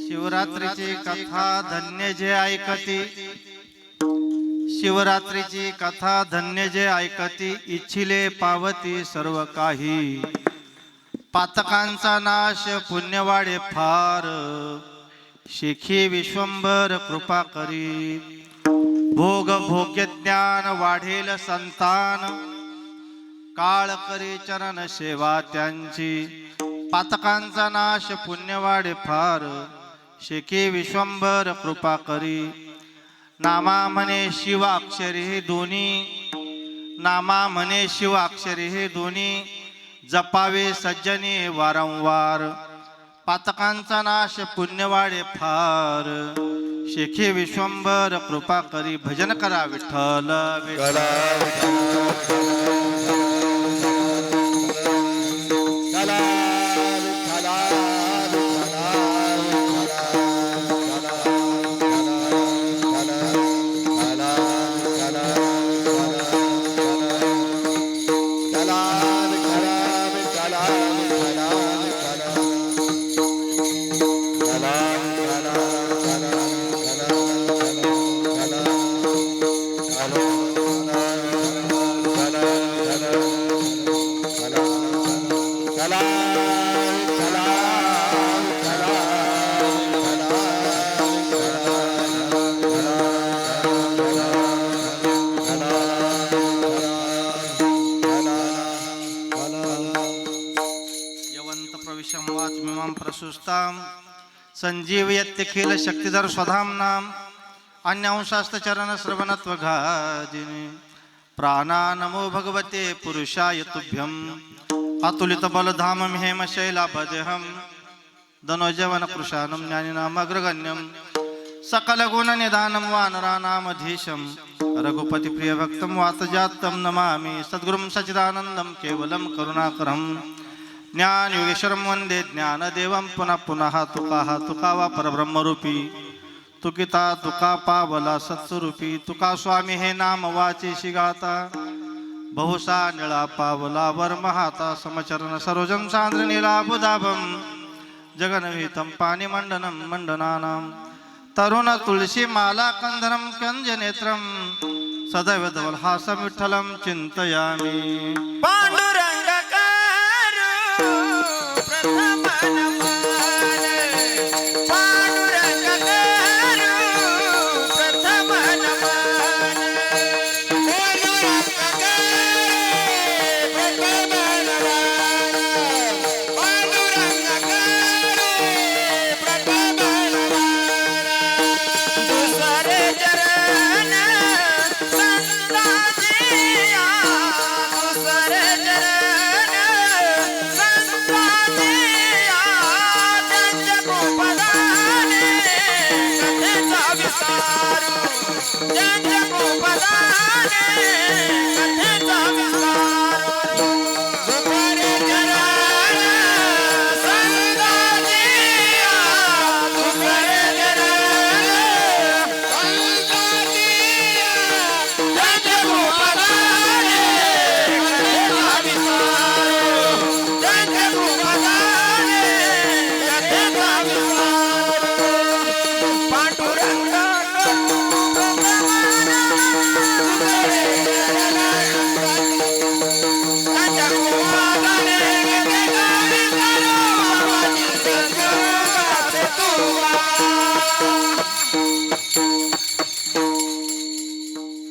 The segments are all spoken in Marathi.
शिवरात्रीची कथा धन्य जे ऐकती, शिवरात्रीची कथा धन्य जे ऐकती, इच्छिले पावती सर्व काही. पातकांचा नाश पुण्य वाढे फार, शेखी विश्वंभर कृपा करी. भोग भोग्य ज्ञान वाढेल संतान, काळ करी चरण सेवा त्यांची. पातकांचा नाश पुण्य वाढे फार, शेखी विश्वंभर कृपा करी. नामा म्हणे शिवाक्षरी हे दोन्ही, नामा म्हणे शिवाक्षरी हे दोन्ही, जपावे सज्जने वारंवार. पातकांचा नाश पुण्य वाढे फार, शेखी विश्वंभर कृपा करी. भजन करा विठ्ठल प्रशुस्ताम संजीवयत्यखिल शक्तिधर स्वधाम्नाम. अन्यांशास्त चरण श्रवणत्व घादिनी. प्राणा नमो भगवते पुरुषाय तुभ्यं. अतुलित बलधाम हेम शैलाभजहं. धनोजवन कृशानं ज्ञानिनाम अग्रगण्यं. सकल गुण निधानं वानरानामधीशं. रघुपति प्रिय भक्तं वातजातं नमामि. सद्गुरुं सच्चिदानन्दं केवलं करुणाकरं. ज्ञान योगेश्वरं वंदे ज्ञानदेवं पुनः पुनः. तुका वा परब्रह्मरूपी, तुकिता तुका पावला सत्स्वरूपी. तुका स्वामी हे नाम वाचेशी गाता, बहुसा निळा पावला वर्महाता. समचरण सरोजं सांद्र नीलाबुधाभं. जगनविहितं पाणिमण्डनं मण्डनानां. तरुण तुलसी माला कंधरं कंजनेत्रं. सदैव धवलहासं विठ्ठलं चिन्तयामि.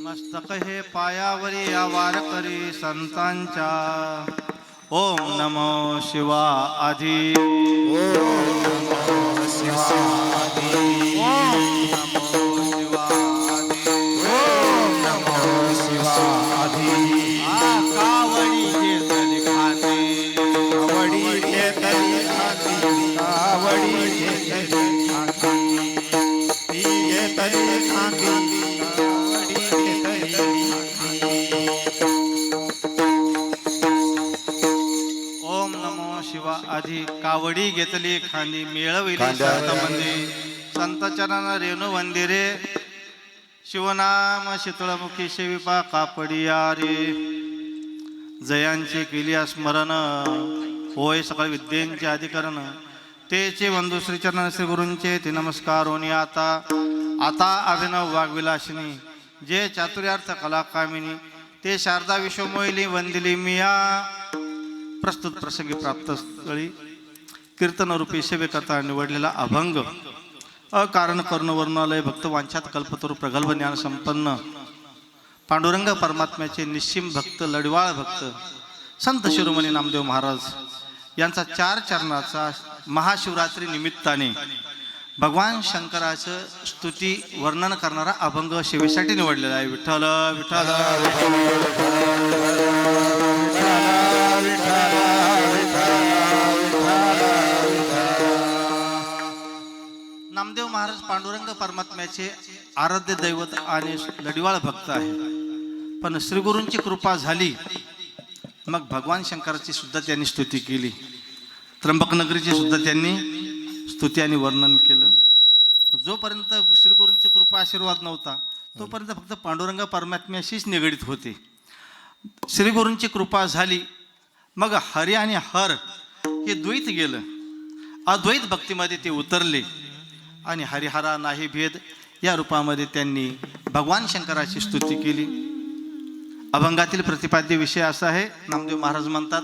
मस्तक हे पायावरी आवार करी संतांच्या. ओम नमो शिवा आधी. ओम नमो शिवा आधी. ओम नमो शिवा आधी. ओम नमो शिवा आधी. कावडी घेतली खाती, कावडी घेतली खाती, कावडी घेतली खाती, ती घेतली खाती. आधी कावडी घेतली खांदी, मिळविली संतमंदी. संत चरण रेणू वंदिरे, शिवनाम शीतळमुखी सेविपा कापडिया रे. जयांची केली स्मरण, होय सकळ विद्येंचे अधिकरण. तेचे बंधू श्रीचरण श्री गुरूंचे ते नमस्कार होणी आता आता अभिनव वाग्विलासिनी जे चातुर्यार्थ कला कामिनी ते शारदा विश्वमोहिनी वंदिली मिया प्रस्तुत प्रसंगी प्राप्त स्थळी कीर्तनरूपी सेवेकरता निवडलेला अभंग अकारण करुण वर्णालय भक्त वांछात कल्पतरू प्रगल्भ ज्ञान संपन्न पांडुरंग परमात्म्याचे निश्चिम भक्त लढवाळ भक्त संत शिरोमणी नामदेव महाराज यांचा 4 चरणाचा महाशिवरात्री निमित्ताने भगवान शंकराचं स्तुती वर्णन करणारा अभंग सेवेसाठी निवडलेला आहे. विठ्ठल विठ्ठल नामदेव महाराज पांडुरंग परमात्म्याचे आराध्य दैवत आणि लढवाळ भक्त आहे. पण श्रीगुरूंची कृपा झाली मग भगवान शंकराची सुद्धा त्यांनी स्तुती केली. त्र्यंबकनगरीची सुद्धा त्यांनी स्तुती आणि वर्णन केलं. जोपर्यंत श्रीगुरूंची कृपा आशीर्वाद नव्हता तोपर्यंत फक्त पांडुरंग परमात्म्याशीच निगडीत होते. श्रीगुरूंची कृपा झाली मग हरी आणि हर हे द्वैत गेलं. अद्वैत भक्तीमध्ये ते उतरले आणि हरिहरा नाही भेद या रूपामध्ये त्यांनी भगवान शंकराची स्तुती केली. अभंगातील प्रतिपाद्य विषय असा आहे. नामदेव महाराज म्हणतात,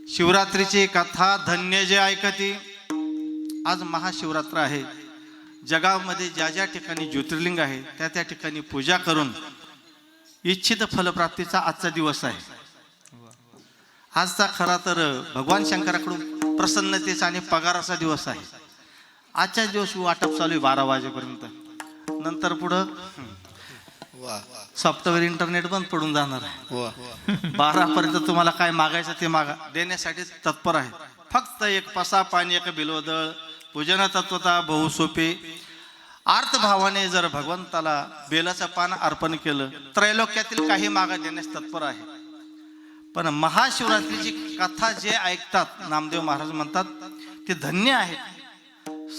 शिवरात्रीची कथा धन्य जे ऐकती. आज महाशिवरात्र आहे. जगामध्ये ज्या ज्या ठिकाणी ज्योतिर्लिंग आहे त्या त्या ठिकाणी पूजा करून इच्छित फलप्राप्तीचा आजचा दिवस आहे. आजचा खरा तर भगवान शंकराकडून प्रसन्नतेचा आणि पगाराचा दिवस आहे. आजच्या दिवस वाटप चालू आहे 12 वाजेपर्यंत. नंतर पुढं सॉफ्टवेअर इंटरनेट बंद पडून जाणार आहे. 12 पर्यंत तुम्हाला काय मागायचं ते मागा, देण्यासाठी तत्पर आहे. फक्त एक पसा पाणी एक बिल्वदळ पूजन तत्वता बहु सोपे. आर्तभावाने जर भगवंताला बेलाचं पान अर्पण केलं त्रैलोक्यातील काही मागा देण्यास तत्पर आहे. पण महाशिवरात्रीची कथा जे ऐकतात नामदेव महाराज म्हणतात ते धन्य आहेत.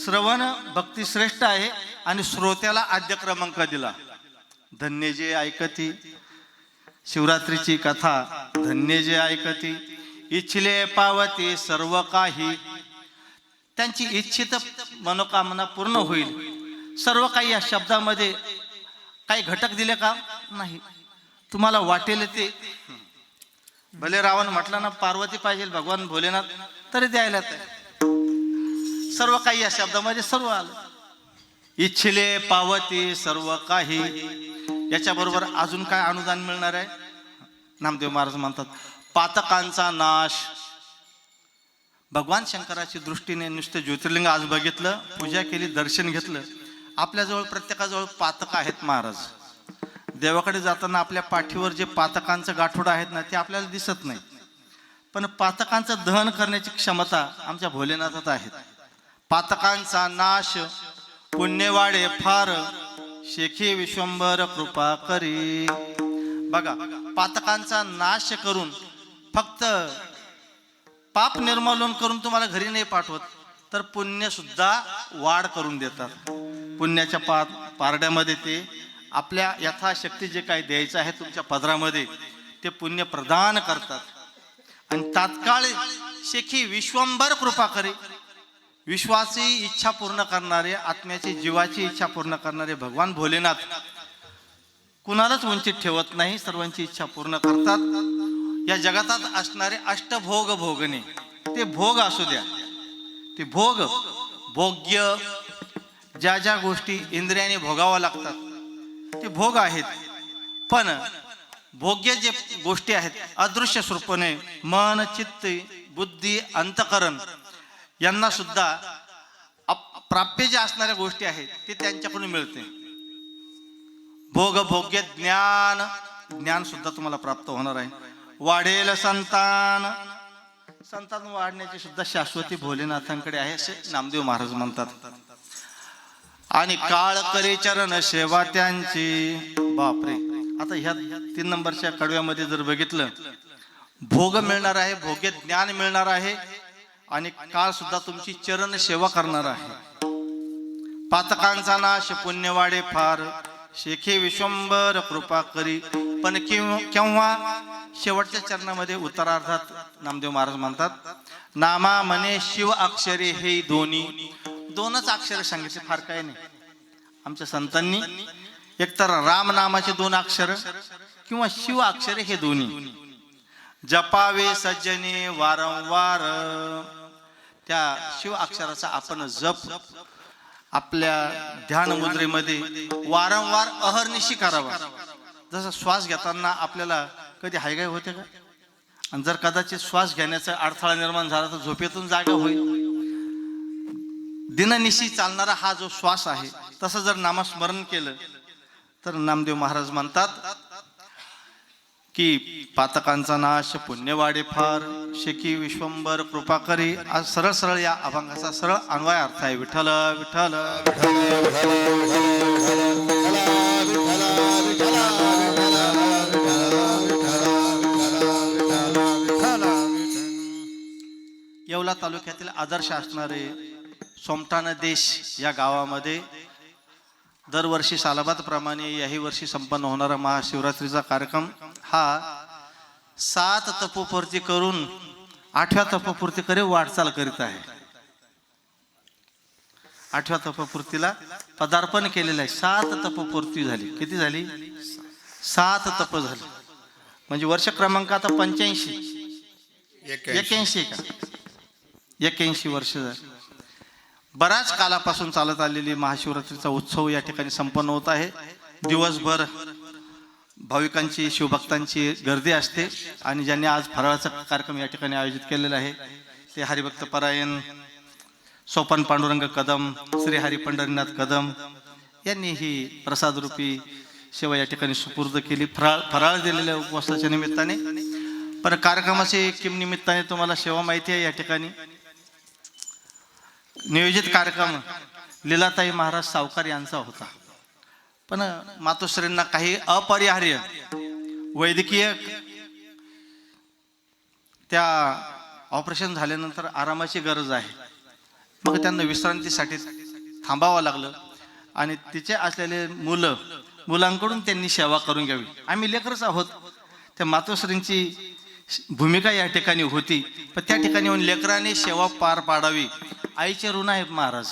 श्रवण भक्ती श्रेष्ठ आहे आणि श्रोत्याला आद्य क्रमांक दिला. धन्य जे ऐकती. शिवरात्रीची कथा धन्य जे ऐकती. इच्छिले पावती सर्व काही. त्यांची इच्छित मनोकामना पूर्ण होईल. सर्व काही या शब्दामध्ये काही घटक दिले का नाही. तुम्हाला वाटेल ते. भले रावण म्हटला ना पार्वती पाहिजे भगवान भोलेनाथ तरी द्यायला सर्व काही या शब्दामध्ये सर्व आलं. इच्छिले पावती सर्व काही. याच्याबरोबर अजून काय अनुदान मिळणार आहे. नामदेव महाराज म्हणतात पातकांचा नाश. भगवान शंकराच्या दृष्टीने नुसतं ज्योतिर्लिंग आज बघितलं, पूजा केली, दर्शन घेतलं. आपल्याजवळ प्रत्येकाजवळ पातक आहेत महाराज. देवाकडे जाताना आपल्या पाठीवर जे पातकांचं गाठोडं आहेत ना ते आपल्याला दिसत नाही. पण पातकांचं दहन करण्याची क्षमता आमच्या भोलेनाथात आहे. पातकांचा नाश पुण्यवाडे फार. शेखी विश्वंभर कृपा करी. बघा, पातकांचा नाश करून फक्त पाप निर्मूलन करून तुम्हाला घरी नाही पाठवत तर पुण्य सुद्धा वाढ करून देतात. पुण्याच्या पारड्यामध्ये ते आपल्या यथाशक्ती जे काही द्यायचं आहे तुमच्या पदरामध्ये ते पुण्य प्रदान करतात. आणि तात्काळ शेखी विश्वंभर कृपा करी. विश्वाची इच्छा पूर्ण करणारे, आत्म्याची जीवाची इच्छा पूर्ण करणारे भगवान भोलेनाथ कुणालाच वंचित ठेवत नाही. सर्वांची इच्छा पूर्ण करतात. या जगातात असणारे अष्टभोग भोगणे ते भोग असू द्या. ते भोग भोग्य ज्या ज्या गोष्टी इंद्रियाने भोगाव्या लागतात ते भोग आहेत. पण भोग्य जे गोष्टी आहेत अदृश्य स्वरूपाने मन चित्त बुद्धी अंतकरण यांना सुद्धा प्राप्य जे असणाऱ्या गोष्टी आहेत ते त्यांच्याकडून मिळते. भोग भोग्य ज्ञान. ज्ञान सुद्धा तुम्हाला प्राप्त होणार आहे. वाढेल संतान. संतान वाढण्याची सुद्धा शाश्वती भोलेनाथांकडे आहे असे नामदेव महाराज म्हणतात. आणि काळ करे चरण सेवा त्यांची. बापरे, आता ह्या 3 नंबरच्या कडव्यामध्ये जर बघितलं भोग मिळणार आहे, भोग्य ज्ञान मिळणार आहे आणि काळ सुद्धा तुमची चरण सेवा करणार आहे. पातकांचा नाश पुण्यवाडे फार. शेखे विश्वंभर कृपा करी. पण केव्हा शेवटच्या चरणामध्ये उत्तरार्धात नामदेव महाराज म्हणतात नामा म्हणे शिव अक्षरे हे दोन्ही. दोनच अक्षरे सांगितले, फार काही नाही. आमच्या संतांनी एकतर राम नामाचे 2 अक्षर किंवा शिव अक्षरे हे दोन्ही जपावे सज्जने वारंवार. त्या शिव अक्षराचा आपण जप आपल्या ध्यान मुद्रेमध्ये वारंवार अहर्निशी करावा. जसं श्वास घेताना आपल्याला कधी हायगाय होते का? आणि जर कदाचित श्वास घेण्याचा अडथळा निर्माण झाला तर झोपेतून जागा होईल. दिननिशी चालणारा हा जो श्वास आहे, तसं जर नामस्मरण केलं तर नामदेव महाराज म्हणतात की पातकांचा नाश पुण्य वाढे फार, शेकी विश्वंभर कृपा करी. आज सरळ सरळ या अभंगाचा सरळ अन्वय अर्थ आहे. विठ्ठल विठ्ठल येवला तालुक्यातील आदर्श असणारे सोमठाणा देश या गावामध्ये दरवर्षी सालाबादप्रमाणे याही वर्षी संपन्न होणारा महाशिवरात्रीचा कार्यक्रम हा 7 तपोपूर्ती करून 8व्या तपोपूर्तीकडे वाटचाल करीत आहे. 8व्या तपोपूर्तीला पदार्पण केलेलं आहे. 7 तपोपूर्ती झाली. किती झाली? 7 तप झाली. म्हणजे वर्ष क्रमांक आता 85 81 का 81 वर्ष झाली. बऱ्याच कालापासून चालत आलेली महाशिवरात्रीचा उत्सव या ठिकाणी संपन्न होत आहे. दिवसभर भाविकांची शिवभक्तांची गर्दी असते आणि ज्यांनी आज फराळाचा कार्यक्रम या ठिकाणी आयोजित केलेला आहे ते हरिभक्त परायण सोपान पांडुरंग कदम, श्री हरी पंढरीनाथ कदम यांनी ही प्रसाद रूपी सेवा या ठिकाणी सुपूर्द केली. फराळ दिलेल्या उपवासाच्या निमित्ताने. पण कार्यक्रमाचे किम निमित्ताने तुम्हाला सेवा माहिती आहे. या ठिकाणी नियोजित कार्यक्रम लीलाताई महाराज सावकार यांचा होता. पण मातोश्रींना काही अपरिहार्य वैद्यकीय त्या ऑपरेशन झाल्यानंतर आरामाची गरज आहे. मग त्यांना विश्रांतीसाठी थांबावं लागलं आणि तिचे असलेले मुलांकडून त्यांनी सेवा करून घ्यावी. आम्ही लेकरच आहोत. त्या मातोश्रींची भूमिका या ठिकाणी होती. पण त्या ठिकाणी येऊन लेकरांनी सेवा पार पाडावी. आईचे ऋण आहेत महाराज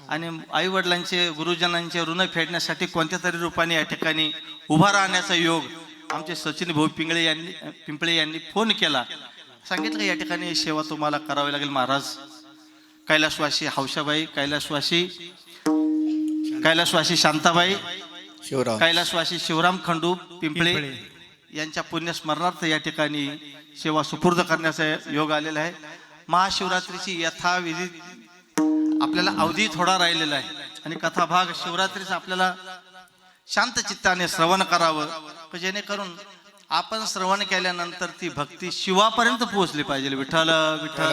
आणि आई वडिलांचे गुरुजनांचे ऋण फेडण्यासाठी कोणत्या तरी रूपाने या ठिकाणी उभा राहण्याचा योग आमचे सचिन भाऊ पिंपळे यांनी फोन केला. सांगितलं की या ठिकाणी सेवा तुम्हाला करावी लागेल महाराज. कैलासवासी हौशाबाई, कैलासवासी शांताबाई, कैलासवासी शिवराम खंडू पिंपळे यांच्या पुण्यस्मरणार्थ या ठिकाणी सेवा सुपूर्द करण्याचा योग आलेला आहे. महाशिवरात्रीची यथाविधी आपल्याला अवधी थोडा राहिलेला आहे आणि कथाभाग शिवरात्रीचा आपल्याला शांत चित्ताने श्रवण करावं जेणेकरून आपण श्रवण केल्यानंतर ती भक्ती शिवापर्यंत पोहोचली पाहिजे. विठ्ठल विठ्ठल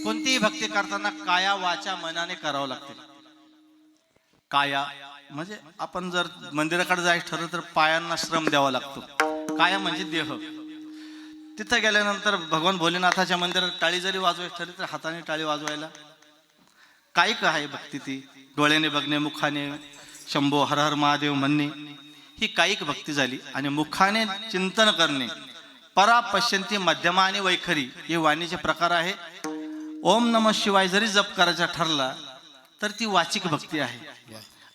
कोणतीही भक्ती करताना काया वाचा मनाने करावं लागते. काया म्हणजे आपण जर मंदिराकडे जायचं ठरलं तर पायांना श्रम द्यावा लागतो. काया म्हणजे देह. तिथं गेल्यानंतर भगवान भोलेनाथाच्या मंदिरात टाळी जरी वाजवायची ठरली तर हाताने टाळी वाजवायला कायिक आहे भक्ती. ती डोळ्याने बघणे, मुखाने शंभो हर हर महादेव म्हणणे ही कायिक भक्ती झाली. आणि मुखाने चिंतन करणे, परा पश्यंती मध्यमा आणि वैखरी हे वाणीचे प्रकार आहे. ओम नमः शिवाय जरी जप करायचा ठरला तर ती वाचिक भक्ती आहे.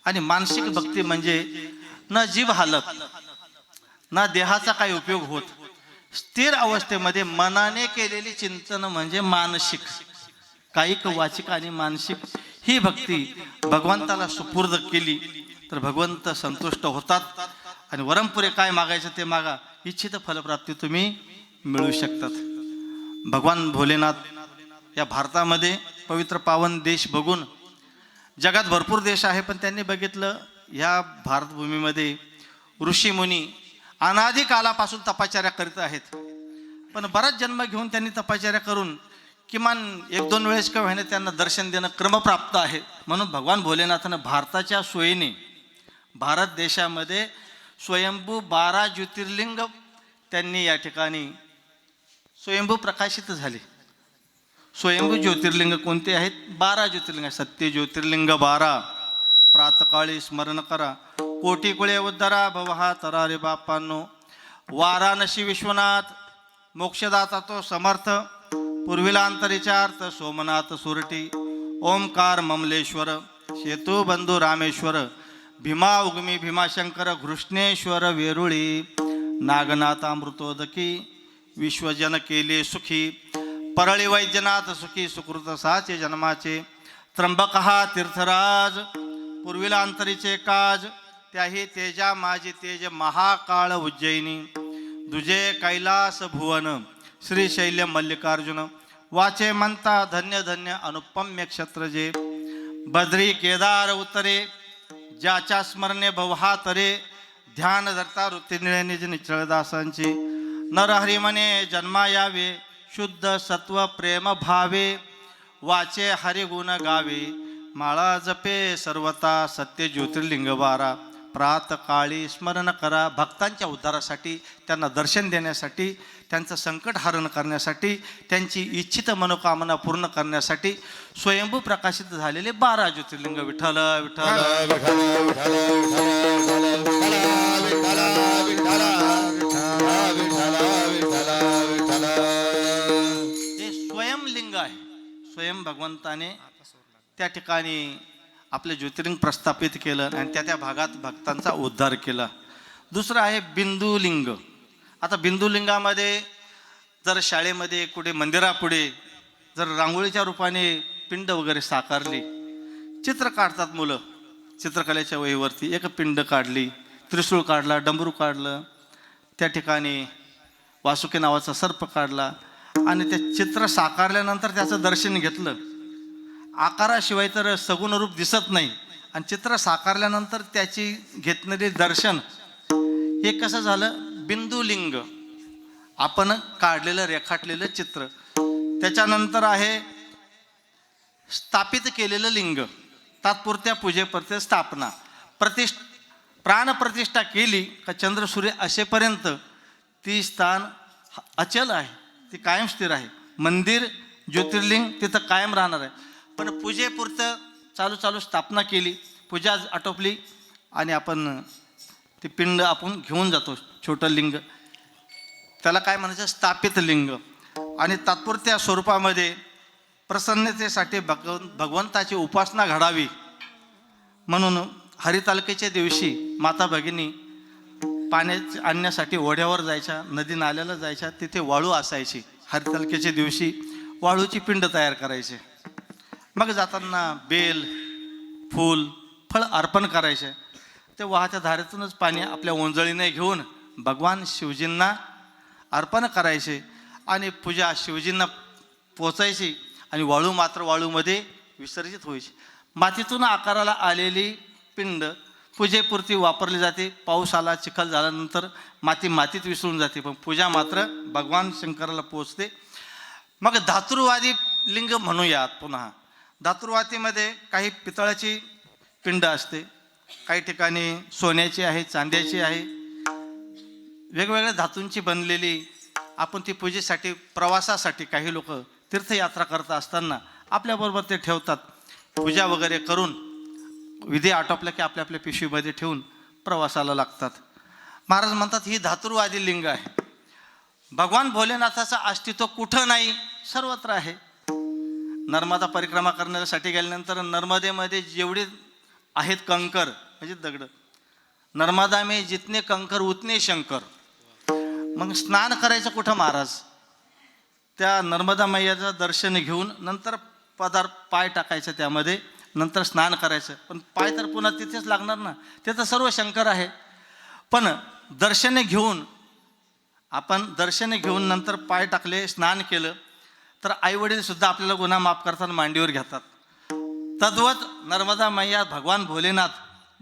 आणि मानसिक भक्ती म्हणजे न जीव हालत ना देहाचा काही उपयोग होत, स्थिर अवस्थेमध्ये मनाने केलेली चिंतन म्हणजे मानसिक. कायिक, वाचिक आणि मानसिक ही भक्ती भगवंताला सुपूर्द केली तर भगवंत संतुष्ट होतात आणि वरमपुरे काय मागायचं ते मागा, इच्छित फलप्राप्ती तुम्ही मिळू शकतात. भगवान भोलेनाथ या भारतामध्ये पवित्र पावन देश बघून, जगात भरपूर देश आहे पण त्यांनी बघितलं ह्या भारतभूमीमध्ये ऋषीमुनी अनादी कालापासून तपश्चर्या करीत आहेत. पण बराच जन्म घेऊन त्यांनी तपश्चर्या करून किमान 1-2 वेळेस का होईना त्यांना दर्शन देणं क्रमप्राप्त आहे. म्हणून भगवान भोलेनाथानं भारताच्या सोयीने भारत देशामध्ये स्वयंभू 12 ज्योतिर्लिंग त्यांनी या ठिकाणी स्वयंभू प्रकाशित झाले. स्वयंभू ज्योतिर्लिंग कोणते आहेत? 12 ज्योतिर्लिंग. सत्य ज्योतिर्लिंग 12, प्रातः महाकाळी स्मरण करा, कोटी कुळे उद्धरा भवहा तरा रे बापांनो. वाराणसी विश्वनाथ मोक्षदाता तो समर्थ, पूर्वीला अंतरिचार्थ सोमनाथ सुरटी. ओंकार ममलेश्वर शेतू बंधू रामेश्वर, भीमा उगमी भीमाशंकर घृष्णेश्वर वेरुळी. नागनाथ अमृतोदकी विश्वजन केले सुखी, परळी वैद्यनाथ सुखी सुकृत साचे जन्माचे. त्र्यंबक हा तीर्थराज पूर्वीला अंतरीचे काज, त्याही तेजा माझे तेज महाकाळ उज्जैनी. दुजे कैलास भुवन श्रीशैल्य मल्लिकार्जुन, वाचे म्हणता धन्य धन्य अनुपम्य क्षत्रजे. बद्री केदार उत्तरे ज्याच्या स्मरणे भवहा तरे, ध्यान धरता वृत्ती निळे निज निचळदासांची. नरहरी म्हणे जन्मा यावे शुद्ध सत्व प्रेम भावे, वाचे हरिगुण गावे माळा जपे सर्वता. सत्य ज्योतिर्लिंग बारा प्रातकाळी स्मरण करा. भक्तांच्या उद्धारासाठी, त्यांना दर्शन देण्यासाठी, त्यांचं संकट हरण करण्यासाठी, त्यांची इच्छित मनोकामना पूर्ण करण्यासाठी स्वयंभू प्रकाशित झालेले 12 ज्योतिर्लिंग. विठ्ठल विठ्ठल हे स्वयंलिंग आहे. स्वयं भगवंताने त्या ठिकाणी आपले ज्योतिर्लिंग प्रस्थापित केलं आणि त्या भागात भक्तांचा उद्धार केला. दुसरं आहे बिंदुलिंग. आता बिंदुलिंगामध्ये जर शाळेमध्ये कुठे मंदिरापुढे जर रांगोळीच्या रूपाने पिंड वगैरे साकारली, चित्र काढतात मुलं चित्रकलेच्या वहीवरती. एक पिंड काढली, त्रिशूळ काढला, डमरू काढलं, त्या ठिकाणी वासुकी नावाचा सर्प काढला आणि ते चित्र साकारल्यानंतर त्याचं दर्शन घेतलं. आकाराशिवाय तर सगुण रूप दिसत नाही आणि चित्र साकारल्यानंतर त्याची घेतलेले दर्शन हे कसं झालं? बिंदुलिंग, आपण काढलेलं रेखाटलेलं चित्र. त्याच्यानंतर आहे स्थापित केलेलं लिंग, तात्पुरत्या पूजेपुरते स्थापना. प्राणप्रतिष्ठा केली का चंद्र सूर्य असेपर्यंत ती स्थान अचल आहे, ती कायम स्थिर आहे. मंदिर ज्योतिर्लिंग तिथं कायम राहणार आहे. पण पूजेपुरतं चालू स्थापना केली, पूजा आटोपली आणि आपण ते पिंड आपण घेऊन जातो, छोटं लिंग, त्याला काय म्हणायचं? स्थापित लिंग. आणि तात्पुरत्या स्वरूपामध्ये प्रसन्नतेसाठी भगवंताची उपासना घडावी म्हणून हरितालिकेच्या दिवशी माता भगिनी पाणी आणण्यासाठी ओढ्यावर जायच्या, नदी नाल्याला जायच्या. तिथे वाळू असायची. हरितालिकेच्या दिवशी वाळूची पिंड तयार करायचे. मग जाताना बेल, फूल, फळ अर्पण करायचे. ते वाहत्या धारेतूनच पाणी आपल्या ओंजळीने घेऊन भगवान शिवजींना अर्पण करायचे आणि पूजा शिवजींना पोचायची आणि वाळू मात्र वाळूमध्ये विसर्जित व्हायची. मातीतून आकाराला आलेली पिंड पूजेपुरती वापरली जाते. पाऊस आला, चिखल झाल्यानंतर माती मातीत विसरून जाते, पण पूजा मात्र भगवान शंकराला पोचते. मग धातुवादी लिंग म्हणूयात. पुन्हा धातुवादीमध्ये काही पितळाची पिंड असते, काही ठिकाणी सोन्याची आहे, चांद्याची आहे, वेगवेगळ्या धातूंची बनलेली. आपण ती पूजेसाठी, प्रवासासाठी काही लोक तीर्थयात्रा करत असताना आपल्याबरोबर ते ठेवतात. पूजा वगैरे करून विधी आटोपल्या की आपल्या आपल्या पिशवीमध्ये ठेवून प्रवासाला लागतात. महाराज म्हणतात ही धातुवादी लिंग आहे. भगवान भोलेनाथाचं अस्तित्व कुठं नाही, सर्वत्र आहे. नर्मदा परिक्रमा करण्यासाठी गेल्यानंतर नर्मदेमध्ये जेवढे आहेत कंकर म्हणजे दगड, नर्मदा में जितने कंकर उतने शंकर. मग स्नान करायचं कुठं महाराज? त्या नर्मदा मैयाचं दर्शन घेऊन नंतर पाय टाकायचं त्यामध्ये, नंतर स्नान करायचं. पण पाय तर पुन्हा तिथेच लागणार ना, ते तर सर्व शंकर आहे. पण दर्शने घेऊन, आपण दर्शने घेऊन नंतर पाय टाकले, स्नान केलं तर आईवडील सुद्धा आपल्याला गुन्हा माफ करताना मांडीवर घेतात. तद्वत नर्मदा मैया भगवान भोलेनाथ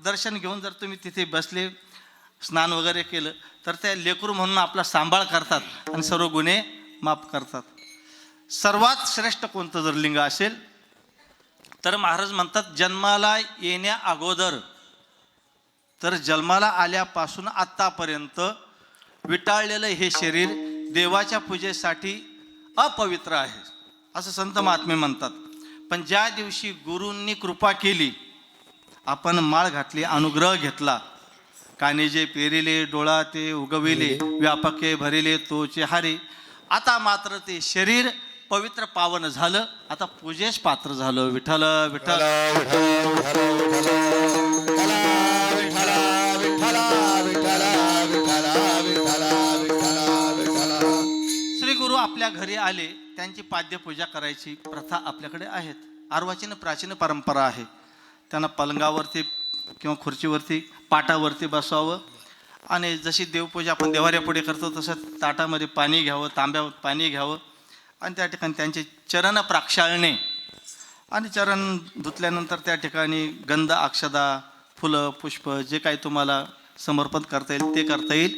दर्शन घेऊन जर तुम्ही तिथे बसले, स्नान वगैरे केलं तर त्या लेकरू म्हणून आपला सांभाळ करतात आणि सर्व गुन्हे माफ करतात. सर्वात श्रेष्ठ कोणतं जर लिंग असेल तर महाराज म्हणतात जन्माला येण्या अगोदर तर जन्माला आल्यापासून आत्तापर्यंत विटाळलेलं हे शरीर देवाच्या पूजेसाठी अपवित्र आहे असं संत महात्मे म्हणतात. पण ज्या दिवशी गुरूंनी कृपा केली आपण माळ घातली, अनुग्रह घेतला. काने जे पेरिले, डोळा ते उगविले, व्यापके भरिले तोचे हारे. आता मात्र ते शरीर पवित्र पावन झालं, आता पूजेस पात्र झालं. विठ्ठल विठ्ठल. श्री गुरु आपल्या घरी आले, त्यांची पाद्य पूजा करायची प्रथा आपल्याकडे आहेत. अर्वाचीन प्राचीन परंपरा आहे. त्यांना पलंगावरती किंवा खुर्चीवरती पाटावरती बसवावं आणि जशी देवपूजा आपण देवाऱ्यापुढे करतो तसं ताटामध्ये पाणी घ्यावं, तांब्यावर पाणी घ्यावं आणि त्या ठिकाणी त्यांचे चरण प्रक्षाळणे आणि चरण धुतल्यानंतर त्या ठिकाणी गंध, अक्षदा, फुलं, पुष्प जे काही तुम्हाला समर्पण करता येईल ते करता येईल.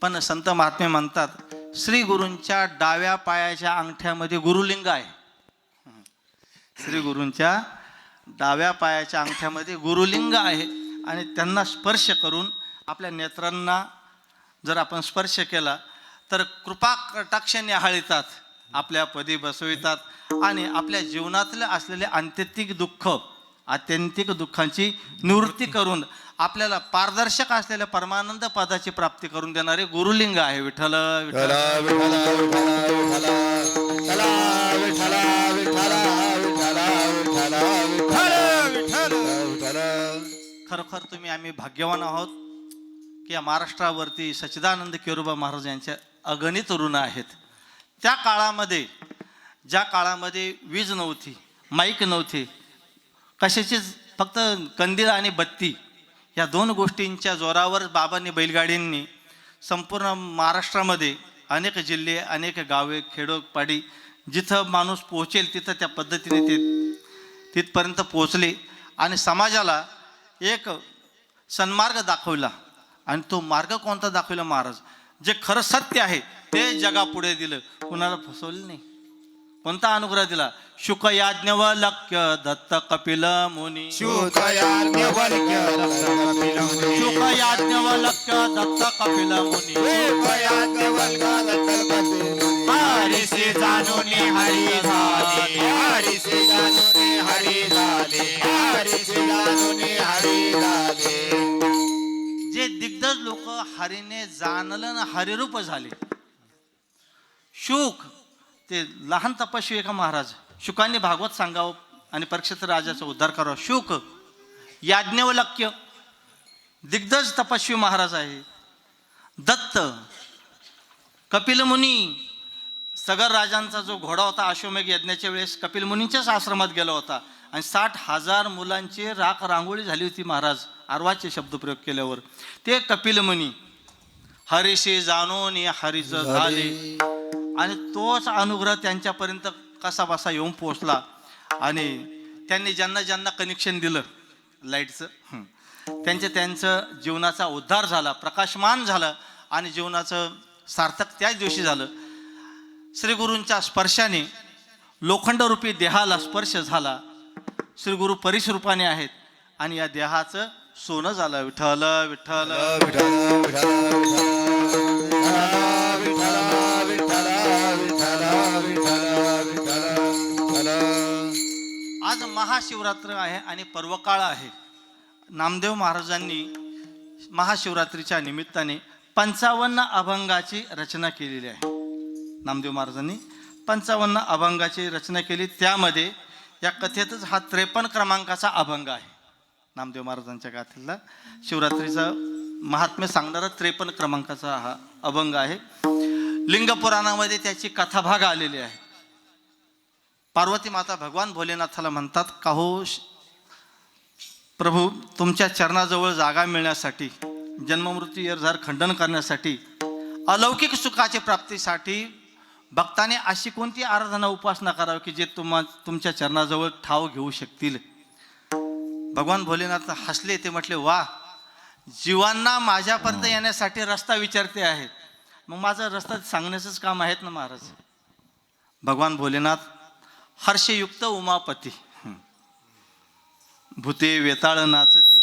पण संत महात्मे म्हणतात, श्री गुरूंच्या डाव्या पायाच्या अंगठ्यामध्ये गुरुलिंग आहे. श्री गुरूंच्या डाव्या पायाच्या अंगठ्यामध्ये गुरुलिंग आहे आणि त्यांना स्पर्श करून आपल्या नेत्रांना जर आपण स्पर्श केला तर कृपा कटाक्ष न्याहाळीतात, आपल्या पदी बसवितात आणि आपल्या जीवनातले असलेले आत्यंतिक दुःखांची निवृत्ती करून आपल्याला पारदर्शक असलेल्या परमानंद पदाची प्राप्ती करून देणारे गुरुलिंग आहे. विठ्ठल विठ्ठल. खरोखर तुम्ही आम्ही भाग्यवान आहोत की या महाराष्ट्रावरती सच्चिदानंद केरोबा महाराज यांच्या अगणित ऋण आहेत. त्या काळामध्ये, ज्या काळामध्ये वीज नव्हती, माईक नव्हते, कशाचीच फक्त कंदील आणि बत्ती या दोन गोष्टींच्या जोरावर बाबांनी, बैलगाडींनी संपूर्ण महाराष्ट्रामध्ये अनेक जिल्हे, अनेक गावे, खेडोपाडी जिथं माणूस पोहोचेल तिथं त्या पद्धतीने ते तिथपर्यंत पोहोचले आणि समाजाला एक सन्मार्ग दाखवला. आणि तो मार्ग कोणता दाखवला? महाराज जे खरं सत्य आहे ते जगापुढे दिलं, कुणाला फसवलं नाही. कोणता अनुग्रह दिला? शुक याज्ञवल्क्य दत्त कपिल मुनी. शुक याज्ञवल्क्य दत्त कपिल मुनी. हरिसे जाणून हरी झाले, हरिसे जाणून हरी झाले, हरिसे जाणून हरी झाले. जे दिग्गज लोक हरीने जाणलं ना हरिरूप झाले. शुक ते लहान तपस्वी आहे का महाराज? शुकांनी भागवत सांगावं आणि परीक्षित राजाचा उद्धार करावा. शुक याज्ञवल्क्य दिग्गज तपस्वी महाराज आहे. दत्त कपिल मुनी, सगर राजांचा जो घोडा होता अश्वमेघ यज्ञाच्या वेळेस कपिल मुनींच्याच आश्रमात गेला होता आणि 60,000 मुलांची राख रांगोळी झाली होती महाराज अर्वाचे शब्दप्रयोग केल्यावर. ते कपिल मुनी हरीशी जाणून हरीचं झाले आणि तोच अनुग्रह त्यांच्यापर्यंत कसा बसा येऊन पोचला. आणि त्यांनी ज्यांना ज्यांना कनेक्शन दिलं लाईटचं, त्यांचं जीवनाचा उद्धार झाला, प्रकाशमान झालं आणि जीवनाचं सार्थक त्याच दिवशी झालं. श्री गुरूंच्या स्पर्शाने लोखंडरूपी देहाला स्पर्श झाला. श्री गुरु परिस्वरूपाने आहेत आणि या देहाचं सोनं झालं. विठ्ठल विठ्ठल. आज महाशिवरात्र आहे आणि पर्वकाळ आहे. नामदेव महाराजांनी महाशिवरात्रीच्या निमित्ताने 55 अभंगाची रचना केलेली आहे. नामदेव महाराजांनी 55 अभंगाची रचना केली. त्यामध्ये या कथेतच हा 53 क्रमांकाचा अभंग आहे. नामदेव महाराजांच्या गाथेला शिवरात्रीचा महात्म्य सांगणारा 53 क्रमांकाचा हा अभंग आहे. लिंग पुराणामध्ये त्याची कथाभाग आलेली आहे. पार्वती माता भगवान भोलेनाथाला म्हणतात, का हो प्रभू, तुमच्या चरणाजवळ जागा मिळण्यासाठी, जन्ममृत्यू येरझार खंडन करण्यासाठी, अलौकिक सुखाच्या प्राप्तीसाठी भक्ताने अशी कोणती आराधना उपासना करावी की जे तुमच्या चरणाजवळ ठाव घेऊ शकतील. भगवान भोलेनाथ हसले. ते म्हटले, वा, जीवांना माझ्यापर्यंत येण्यासाठी रस्ता विचारते आहेत, मग माझा रस्ता सांगण्याचंच काम आहेत ना महाराज. भगवान भोलेनाथ हर्षयुक्त उमापती, भूते वेताळ नाचती,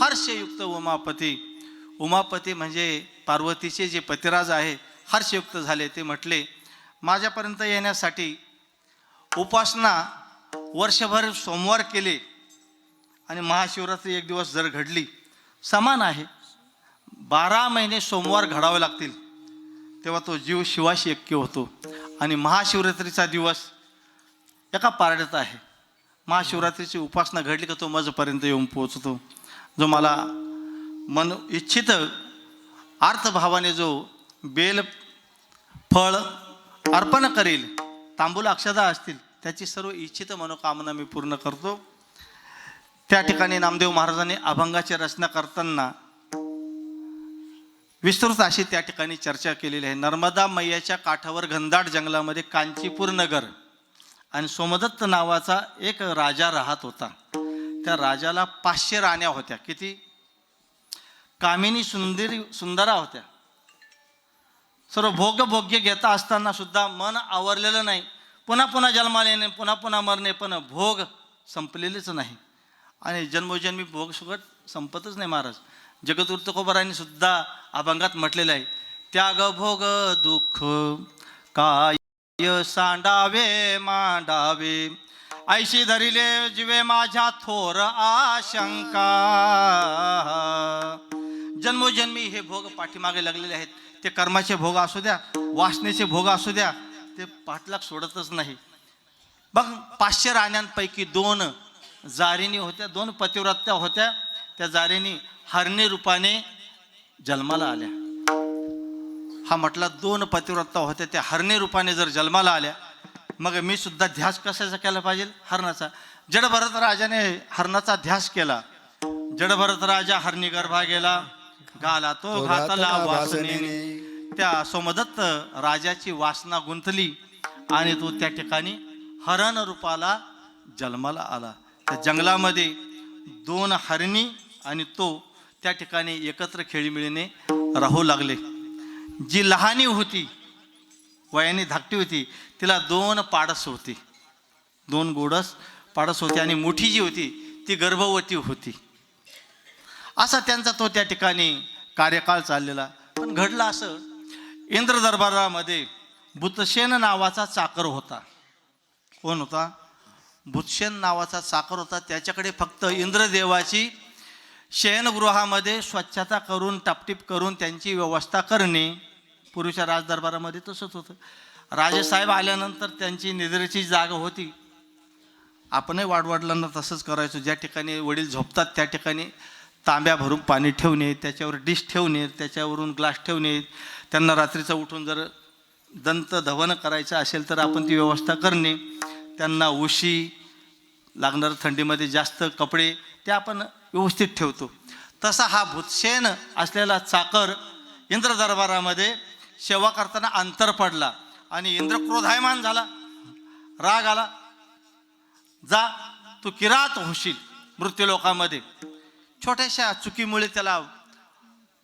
हर्षयुक्त उमापती. उमापती म्हणजे पार्वतीचे जे पतिराज आहे, हर्षयुक्त झाले. ते म्हटले, माझ्यापर्यंत येण्यासाठी उपासना वर्षभर सोमवार केले आणि महाशिवरात्री एक दिवस जर घडली समान आहे. 12 महिने सोमवार घडावे लागतील तेव्हा तो जीव शिवाशी ऐक्य होतो. आणि महाशिवरात्रीचा दिवस एका पारड्यात आहे. महाशिवरात्रीची उपासना घडली का तो मजपर्यंत येऊन पोहोचतो. जो मला मन इच्छित अर्थभावाने जो बेल फळ अर्पण करेल, तांबूल अक्षदा असतील, त्याची सर्व इच्छित मनोकामना मी पूर्ण करतो. त्या ठिकाणी नामदेव महाराजांनी अभंगाची रचना करताना विस्तृत अशी त्या ठिकाणी चर्चा केलेली आहे. नर्मदा मैयाच्या काठावर घनदाट जंगलामध्ये कांचीपूर नगर आणि सोमदत्त नावाचा एक राजा राहत होता. त्या राजाला 500 राण्या होत्या. किती? कामिनी सुंदरा होत्या. सर्व भोग्य घेता असताना सुद्धा मन आवरलेलं नाही. पुन्हा पुन्हा जन्माला येणे, पुन्हा पुन्हा मरणे, पण भोग संपलेलेच नाही. आणि जन्मोजन्मी भोग सुखट संपतच नाही. महाराज जगद्गुरु तुकोबारायांनी सुद्धा अभंगात म्हटलेलं आहे, त्याग भोग दुःख काय सांडावे मांडावे, ऐशी धरिले जीवे माझ्या थोर आशंका. जन्मोजन्मी हे भोग पाठीमागे लागलेले आहेत. ते कर्माचे भोग असू द्या, वासनेचे भोग असू द्या, ते पाठलाग सोडतच नाही. बघ, 500 राण्यांपैकी 2 जारिणी होत्या, 2 पतिव्रत्या होत्या. त्या जारिणी हरणी रूपाने जन्माला आल्या. हा म्हटला 2 पतिव्रता होत्या, त्या हरणी रूपाने जर जन्माला आल्या, मग मी सुद्धा ध्यास कशाचा केला पाहिजे? हरणाचा. जडभरत राजाने हरणाचा ध्यास केला. जडभरत राजा हरणी गर्भा गेला, घाला तो घातला वासनेने. त्या सोमदत्त राजाची वासना गुंतली आणि तो त्या ठिकाणी हरण रूपाला जन्माला आला. त्या जंगलामध्ये 2 हरणी आणि तो त्या ठिकाणी एकत्र खेळीमेळीने राहू लागले. जी लहानी होती, वयाने धाकटी होती, तिला 2 पाडस होती, 2 गोडस पाडस होते. आणि मोठी जी होती ती गर्भवती होती. असा त्यांचा तो त्या ठिकाणी कार्यकाळ चाललेला. पण घडलं असं, इंद्र दरबारामध्ये बुतशेन नावाचा चाकर होता. कोण होता? बुतशेन नावाचा चाकर होता. त्याच्याकडे फक्त इंद्रदेवाची शयनगृहामध्ये स्वच्छता करून, टापटीप करून त्यांची व्यवस्था करणे. पूर्वीच्या राजदरबारामध्ये तसंच होतं. राजेसाहेब आल्यानंतर त्यांची निद्रेची जागा होती. आपणही वाडवडिलांना तसंच करायचो. ज्या ठिकाणी वडील झोपतात त्या ठिकाणी तांब्या भरून पाणी ठेवणे, त्याच्यावर डिश ठेवणे, त्याच्यावरून ग्लास ठेवणे. त्यांना रात्रीचं उठून जर दंत धवन करायचं असेल तर आपण ती व्यवस्था करणे. त्यांना उशी लागणार, थंडीमध्ये जास्त कपडे ते आपण व्यवस्थित ठेवतो. तसा हा भूतशेन असलेला चाकर इंद्र दरबारामध्ये सेवा करताना अंतर पडला आणि इंद्र क्रोधायमान झाला, राग आला. जा, तू किरात होशील मृत्यूलोकामध्ये. छोट्याशा चुकीमुळे त्याला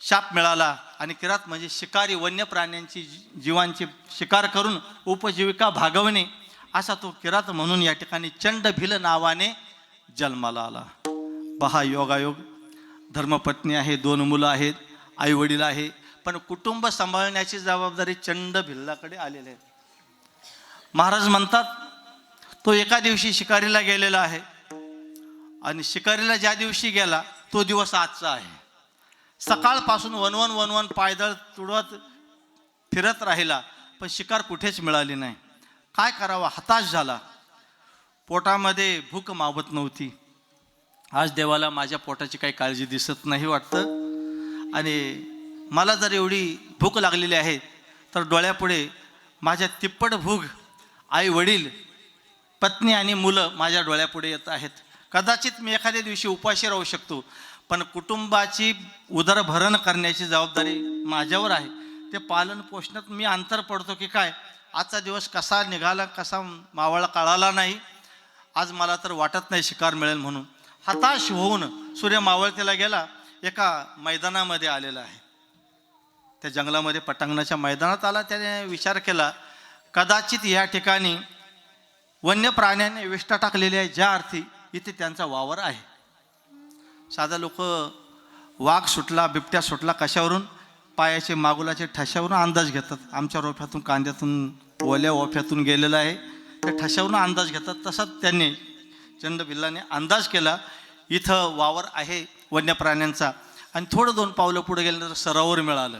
शाप मिळाला. आणि किरात म्हणजे शिकारी, वन्य प्राण्यांची जीवांची शिकार करून उपजीविका भागवणे, असा तो किरात म्हणून या ठिकाणी चंडभिल नावाने जन्माला आला. पहा योगायोग. धर्मपत्नी आहे, 2 मुलं आहेत, आई वडील आहे, पण कुटुंब सांभाळण्याची जबाबदारी चंडभिल्लाकडे आलेली आहे. महाराज म्हणतात, तो एका दिवशी शिकारीला गेलेला आहे आणि शिकारीला ज्या दिवशी गेला तो दिवस आजचा आहे. सकाळपासून वनवन पायदळ तुडवत फिरत राहिला, पण शिकार कुठेच मिळाली नाही. काय करावं, हताश झाला. पोटामध्ये भूक मावत नव्हती. आज देवाला माझ्या पोटाची काही काळजी दिसत नाही वाटतं. आणि मला जर एवढी भूक लागलेली आहे तर डोळ्यापुढे माझ्या तिप्पट भूक आई वडील, पत्नी आणि मुलं माझ्या डोळ्यापुढे येत आहेत. कदाचित मी एखाद्या दिवशी उपाशी राहू शकतो, पण कुटुंबाची उदरभरण करण्याची जबाबदारी माझ्यावर आहे. ते पालन पोषणात मी अंतर पडतो की काय. आजचा दिवस कसा निघाला, कसा मावळा कळाला नाही. आज मला तर वाटत नाही शिकार मिळेल म्हणून. हताश होऊन सूर्य मावळतीला गेला. एका मैदानामध्ये आलेला आहे. त्या जंगलामध्ये पटांगणाच्या मैदानात आला. त्याने विचार केला, कदाचित या ठिकाणी वन्य प्राण्यांनी विष्ठा टाकलेली आहे, ज्या अर्थी इथे त्यांचा वावर आहे. साधा लोक वाघ सुटला, बिबट्या सुटला कशावरून? पायाचे मागुलाचे ठशावरून अंदाज घेतात. आमच्या रोफ्यातून, कांद्यातून, ओल्या ओफ्यातून गेलेला आहे, त्या ठशावरून अंदाज घेतात. तसाच त्यांनी चंडभिल्लाने अंदाज केला, इथं वावर आहे वन्य प्राण्यांचा, आणि थोडं 2 पावलं पुढे गेल्यानंतर सरोवर मिळालं.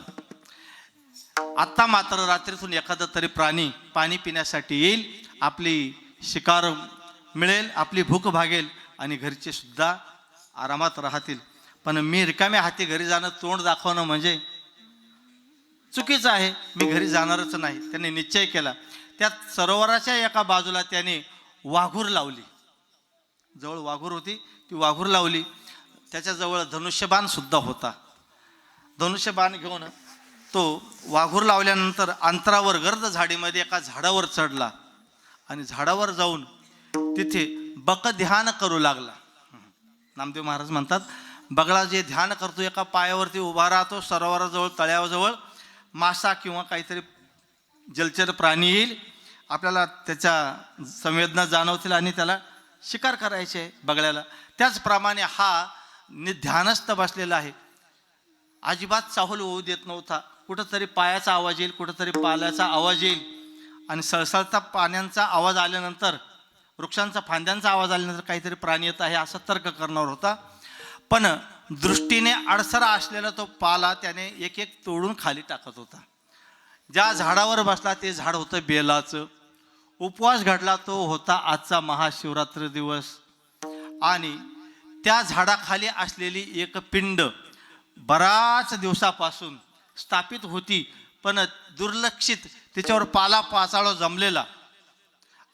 आत्ता मात्र रात्रीतून एखादा तरी प्राणी पाणी पिण्यासाठी येईल, आपली शिकार मिळेल, आपली भूक भागेल आणि घरचे सुद्धा आरामात राहतील. पण मी रिकाम्या हाती घरी जाणं, तोंड दाखवणं म्हणजे चुकीचं आहे. मी घरी जाणारच नाही. त्यांनी निश्चय केला. त्यात सरोवराच्या एका बाजूला त्याने वाघूर लावली. जवळ वाघूर होती, ती वाघूर लावली. त्याच्याजवळ धनुष्यबाण सुद्धा होता. धनुष्यबाण घेऊन तो वाघूर लावल्यानंतर अंतरावर गर्द झाडीमध्ये एका झाडावर चढला आणि झाडावर जाऊन तिथे बक ध्यान करू लागला. नामदेव महाराज म्हणतात, बगळा जे ध्यान करतो एका पायावरती उभा राहतो, सरोवराजवळ तळ्याजवळ मासा किंवा काहीतरी जलचर प्राणी येईल, आपल्याला त्याच्या संवेदना जाणवतील आणि त्याला शिकार करायचे आहे बगळ्याला. त्याचप्रमाणे हा ध्यानस्थ बसलेला आहे. अजिबात चाहूल होऊ देत नव्हता. कुठंतरी पायाचा आवाज येईल, कुठंतरी पाल्याचा आवाज येईल, आणि सळसळता पाण्याचा आवाज आल्यानंतर, वृक्षांचा फांद्यांचा आवाज आल्यानंतर काहीतरी प्राणी येत आहे असं तर्क करणार होता. पण दृष्टीने अडसरा असलेला तो पाला त्याने एक एक तोडून खाली टाकत होता. ज्या झाडावर बसला ते झाड होतं बेलाचं. उपवास घडला तो होता आजचा महाशिवरात्र दिवस. आणि त्या झाडाखाली असलेली एक पिंड बराच दिवसापासून स्थापित होती, पण दुर्लक्षित, त्याच्यावर पाला पाचाळा जमलेला,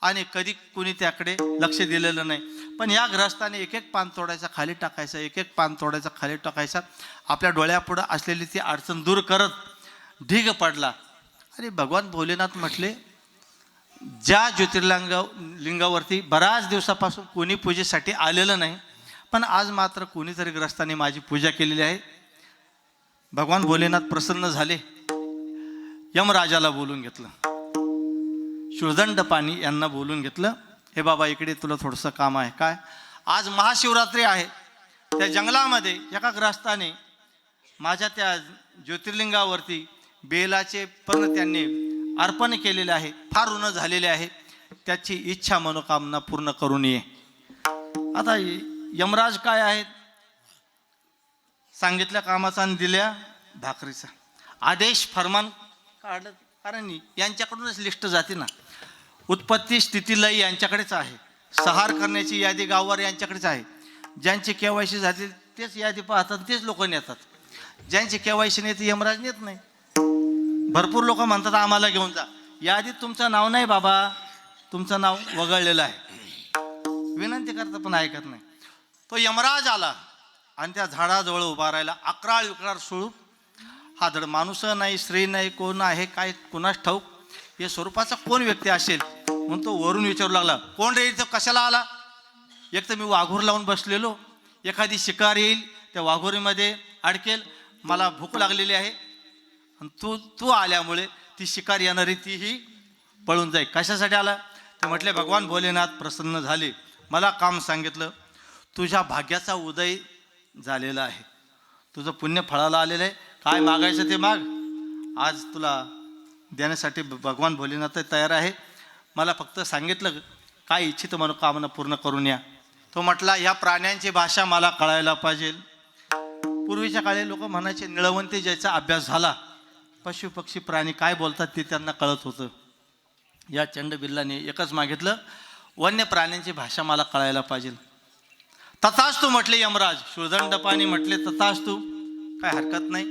आणि कधी कुणी त्याकडे लक्ष दिलेलं नाही. पण या ग्रस्ताने एक एक पान तोडायचा खाली टाकायचा, एक एक पान तोडायचा खाली टाकायचा. आपल्या डोळ्यापुढं असलेली ती अडचण दूर करत ढीग पडला. अरे भगवान भोलेनाथ म्हटले, ज्या ज्योतिर्लिंगावरती बऱ्याच दिवसापासून कोणी पूजेसाठी आलेलं नाही, पण आज मात्र कोणीतरी ग्रस्ताने माझी पूजा केलेली आहे. भगवान भोलेनाथ प्रसन्न झाले. यमराजाला बोलून घेतलं, शूळदंड पाणी यांना बोलून घेतलं. हे बाबा, इकडे तुला थोडंसं काम आहे. काय? आज महाशिवरात्री आहे. त्या जंगलामध्ये एका ग्रस्ताने माझ्या त्या ज्योतिर्लिंगावरती बेलाचे पण त्यांनी अर्पण केलेले आहे. फार ऋण झालेले आहे. त्याची इच्छा मनोकामना पूर्ण करून ये. आता यमराज काय आहेत? सांगितल्या कामाचा आणि दिल्या भाकरीचा आदेश फरमान काढलं. कारण यांच्याकडूनच लिस्ट जाते ना. उत्पत्ती स्थिती लय यांच्याकडेच आहे. सहार करण्याची यादी गाववर यांच्याकडेच आहे. ज्यांची केवायसी झाली तेच यादी पाहतात, तेच लोक नेतात. ज्यांची केवायसी नेते यमराज नेत नाही. भरपूर लोक म्हणतात आम्हाला घेऊन जा. यादीत तुमचं नाव नाही बाबा, तुमचं नाव वगळलेलं आहे. विनंती करता पण ऐकत नाही. तो यमराज आला आणि त्या झाडाजवळ उभा राहिला. अकराळ विक्राळ स्वरूप. हा धड माणूस नाही, स्त्री नाही, कोण आहे काय कोणास ठाऊक. हे स्वरूपाचा कोण व्यक्ती असेल म्हणून तो वरून विचारू लागला, कोण रे इथं, कशाला आला? एक तर मी वाघूर लावून बसलेलो, एखादी शिकार येईल त्या वाघोरीमध्ये अडकेल, मला भूक लागलेली आहे, आणि तू आल्यामुळे ती शिकार येणारी तीही पळून जाईल. कशासाठी आला? ते म्हटले, भगवान भोलेनाथ प्रसन्न झाले, मला काम सांगितलं, तुझ्या भाग्याचा उदय झालेला आहे, तुझं पुण्य फळाला आलेलं आहे, काय मागायचं ते माग, आज तुला देण्यासाठी भगवान भोलेनाथ तयार आहे. मला फक्त सांगितलं काय इच्छित मनोकामना पूर्ण करून या. तो म्हटला, ह्या प्राण्यांची भाषा मला कळायला पाहिजे. पूर्वीच्या काळी लोक म्हणायचे, निळवंती ज्याचा अभ्यास झाला, पशु पक्षी प्राणी काय बोलतात ते त्यांना कळत होतं. या चंडबिल्लाने एकच मागितलं, वन्य प्राण्यांची भाषा मला कळायला पाहिजे. तथास्तु म्हटले यमराज. शूळदंडपाणी म्हटले, तथास्तु, काय हरकत नाही.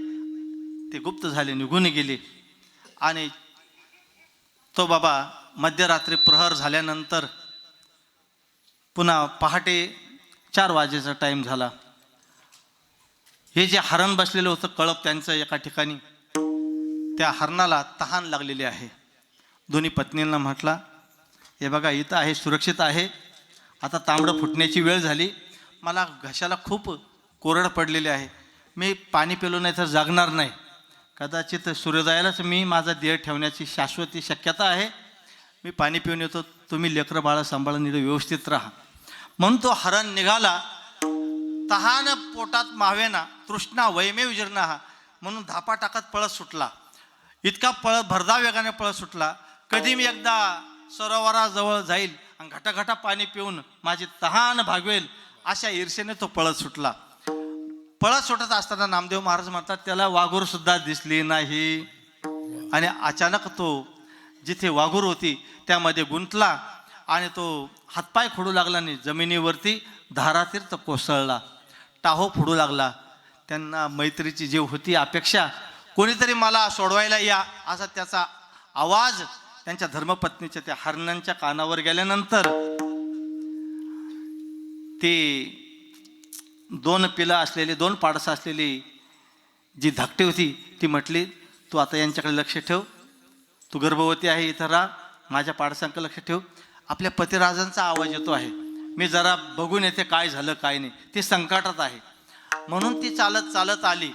ते गुप्त झाले, निघून गेले. आणि तो बाबा मध्यरात्री प्रहर झाल्यानंतर पुन्हा पहाटे 4 वाजेचा टाईम झाला. हे जे हरण बसलेलं होतं कळप त्यांचं एका ठिकाणी, त्या हरणाला तहान लागलेली आहे. दोन्ही पत्नींना म्हटला, हे बघा इथं आहे, सुरक्षित आहे, आता तांबडं फुटण्याची वेळ झाली, मला घशाला खूप कोरड पडलेली आहे, मी पाणी पिलो नाही तर जागणार नाही, कदाचित सूर्योदयालाच मी माझा देह ठेवण्याची शाश्वती शक्यता आहे, मी पाणी पिऊन येतो, तुम्ही लेकरं बाळा सांभाळून नीट व्यवस्थित राहा. म्हणून तो हरण निघाला. तहान पोटात मावेना, तृष्णा वैमेव जीर्णा, म्हणून धापा टाकत पळत सुटला. इतका भरधाव वेगाने पळत सुटला, कधी मी एकदा सरोवराजवळ जाईल आणि घटाघटा पाणी पिऊन माझी तहान भागवेल अशा ईर्षेने तो पळत सुटला. पळत सुटत असताना नामदेव महाराज म्हणतात त्याला वाघूर सुद्धा दिसली नाही. आणि अचानक तो जिथे वाघूर होती त्यामध्ये गुंतला आणि तो हातपाय फोडू लागला आणि जमिनीवरती धारातीर्थ कोसळला. टाहो फोडू लागला. त्यांना मैत्रीची जी होती अपेक्षा, कोणीतरी मला सोडवायला या, असा त्याचा आवाज त्यांच्या धर्मपत्नीच्या त्या हरणांच्या कानावर गेल्यानंतर ती 2 पिलं असलेली, 2 पाडसं असलेली जी धाकटी होती ती म्हटली, तू आता यांच्याकडे लक्ष ठेव, तू गर्भवती आहे, इथं राहा, माझ्या पाडसांकडे लक्ष ठेव. आपल्या पतिराजांचा आवाज येतो आहे, मी जरा बघून येते काय झालं काय नाही, ती संकटात आहे. म्हणून ती चालत चालत आली.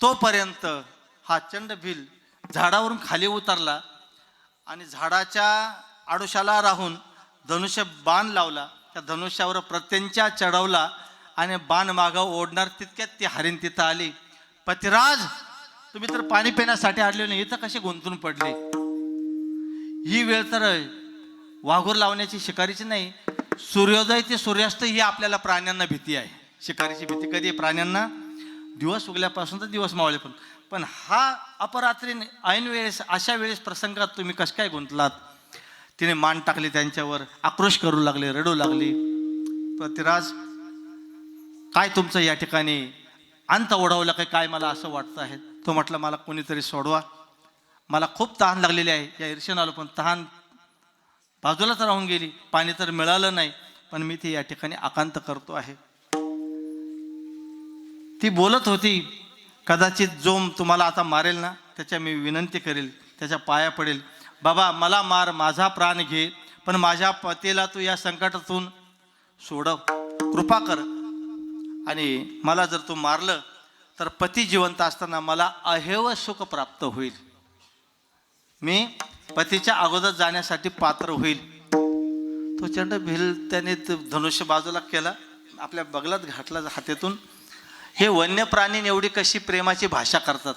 तोपर्यंत हा चंडभिल झाडावरून खाली उतरला आणि झाडाच्या आडोशाला राहून धनुष्य बाण लावला. त्या धनुष्यावर प्रत्यंचा चढवला आणि बाण मागं ओढणार तितक्यात ती हरीण तिथं आली. पतिराज, तुम्ही तर पाणी पिण्यासाठी आले नाही, इथं कसे गुंतून पडले? ही वेळ तर वाघूर लावण्याची शिकारीची नाही, सूर्योदय ते सूर्यास्त ही आपल्याला प्राण्यांना भीती आहे. शिकारीची भीती कधी आहे प्राण्यांना? दिवस उगल्यापासून तर दिवस मावळे पण. पण हा अपरात्रीने ऐन वेळेस, अशा वेळेस प्रसंगात तुम्ही कसं काय गुंतलात? तिने मान टाकली त्यांच्यावर, आक्रोश करू लागले, रडू लागली. पतिराज, काय तुमचं या ठिकाणी अंत ओढवलं काय मला असं वाटतं आहे. तो म्हटलं, मला कोणीतरी सोडवा, मला खूप तहान लागलेली आहे. या ईर्षेने आलो पण तहान बाजूलाच राहून गेली, पाणी तर मिळालं नाही, पण मी ती या ठिकाणी आकांत करतो आहे. ती बोलत होती, कदाचित जो तुम्हाला आता मारेल ना त्याच्या मी विनंती करेल, त्याच्या पाया पडेल, बाबा मला मार, माझा प्राण घे, पण माझ्या पतीला तू या संकटातून सोडव, कृपा कर. आणि मला जर तू मारलं तर पती जिवंत असताना मला अहेव सुख प्राप्त होईल, मी पतीच्या अगोदर जाण्यासाठी पात्र होईल. तो चंडभिल त्याने धनुष्य बाजूला केला, आपल्या बगलात घातला हातातून. हे वन्य प्राणी एवढी कशी प्रेमाची भाषा करतात?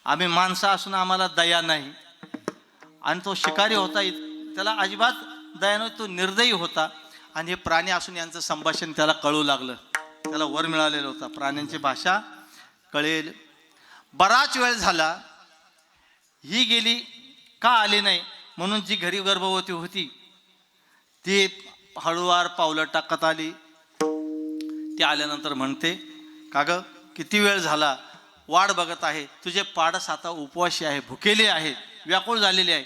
आम्ही माणसं असून आम्हाला दया नाही. आणि तो शिकारी होता, त्याला अजिबात दया नव्हती, तो निर्दयी होता. आणि हे प्राणी असून यांचं संभाषण त्याला कळू लागलं, त्याला वर मिळालेलं होता, प्राण्यांची भाषा कळेल. बराच वेळ झाला, ही गेली, का आली नाही? म्हणून जी घरी गर्भवती होती ती हळूवार पावलं टाकत आली. ती आल्यानंतर म्हणते, का ग, किती वेळ झाला, वाट बघत आहे, तुझे पाडस आता उपवाशी आहे, भुकेले आहे, व्याकुळ झालेले आहे.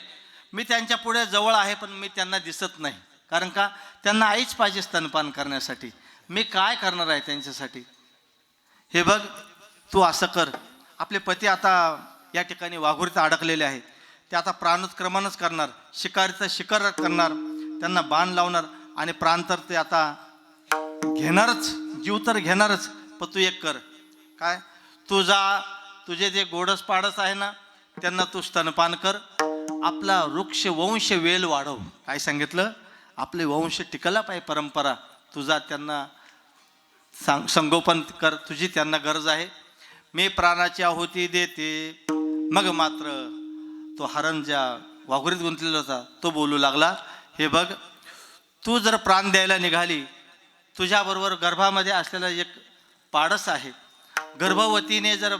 मी त्यांच्या पुढे जवळ आहे पण मी त्यांना दिसत नाही, कारण का त्यांना आईच पाहिजे स्तनपान करण्यासाठी. मी काय करणार आहे त्यांच्यासाठी? हे बघ, तू असं कर, आपले पती आता या ठिकाणी वाघुरीत अडकलेले आहेत, ते आता प्राणोत्क्रमणच करणार, शिकारीचं शिकार करणार, त्यांना बाण लावणार आणि प्राण तर ते आता घेणारच, जीव तर घेणारच. पण तू एक कर, काय, तुझे जे गोडस पाडस आहे ना त्यांना तू स्तनपान कर, आपला वृक्ष वंश वेल वाढव. काय सांगितलं? आपले वंश टिकला पाहिजे, परंपरा, तुझा त्यांना संगोपन कर, तुझी त्यांना गरज आहे. मी प्राणाची आहुती देते. मग मात्र तो हरण ज्या वाघुरीत गुंतलेला होता तो बोलू लागला, हे बघ, तू जर प्राण द्यायला निघाली, तुझ्याबरोबर गर्भामध्ये असलेला एक पाडस आहे, गर्भवतीने जर